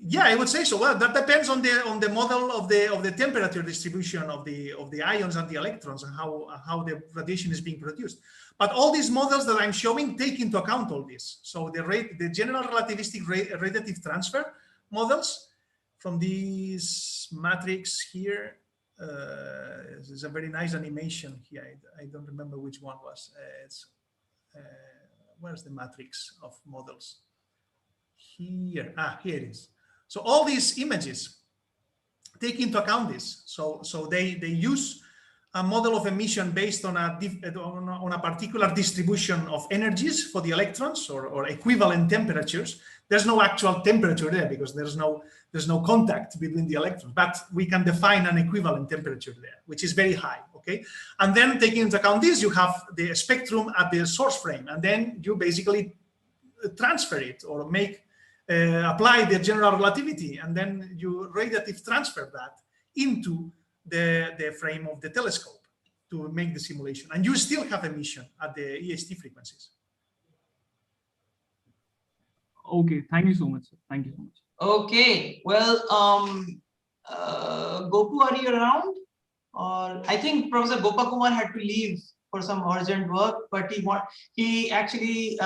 Yeah, I would say so. Well, that depends on the model of the temperature distribution of the ions and the electrons and how the radiation is being produced. But all these models that I'm showing take into account all this. So the general relativistic radiative transfer models from this matrix here. This is a very nice animation here. I don't remember which one was. Where's the matrix of models? Here. Here it is. So all these images take into account this. So they use a model of emission based on a particular distribution of energies for the electrons or equivalent temperatures. There's no actual temperature there because there's no contact between the electrons, but we can define an equivalent temperature there, which is very high, okay? And then taking into account this, you have the spectrum at the source frame, and then you basically transfer it or apply the general relativity, and then you radiative transfer that into the frame of the telescope to make the simulation. And you still have emission at the EHT frequencies. Okay, thank you so much, sir. Thank you so much. Okay, well, Gopu, are you around? Or I think Professor Gopakumar had to leave for some urgent work, but he actually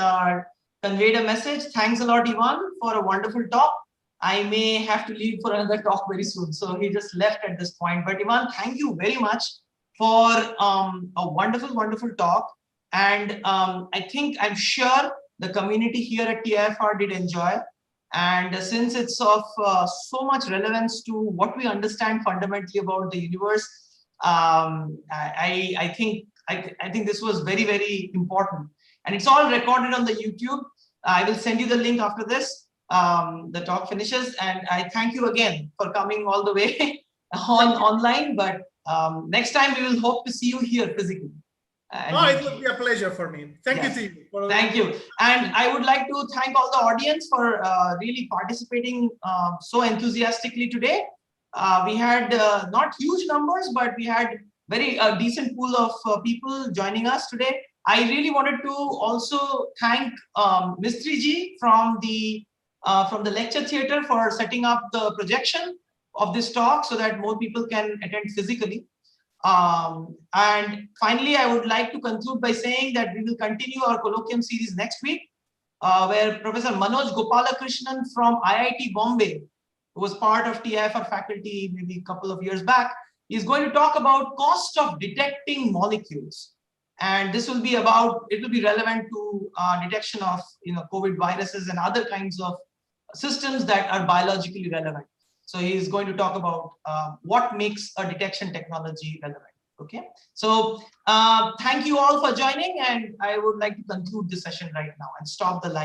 conveyed a message. Thanks a lot, Ivan, for a wonderful talk. I may have to leave for another talk very soon, so he just left at this point. But Ivan, thank you very much for a wonderful, wonderful talk. And I'm sure the community here at TIFR did enjoy. And since it's of so much relevance to what we understand fundamentally about the universe, I think this was very, very important. And it's all recorded on the YouTube. I will send you the link after this. The talk finishes, and I thank you again for coming all the way online. But next time we will hope to see you here physically. It will be a pleasure for me. Thank you to you. Thank you. And I would like to thank all the audience for really participating so enthusiastically today. We had not huge numbers, but we had very decent pool of people joining us today. I really wanted to also thank Mistry ji from the lecture theater for setting up the projection of this talk so that more people can attend physically. And finally, I would like to conclude by saying that we will continue our colloquium series next week, where Professor Manoj Gopalakrishnan from IIT Bombay, who was part of TIFR faculty maybe a couple of years back, is going to talk about cost of detecting molecules. And this will be relevant to detection of COVID viruses and other kinds of systems that are biologically relevant. So he is going to talk about what makes a detection technology relevant. Okay, so thank you all for joining, and I would like to conclude the session right now and stop the live.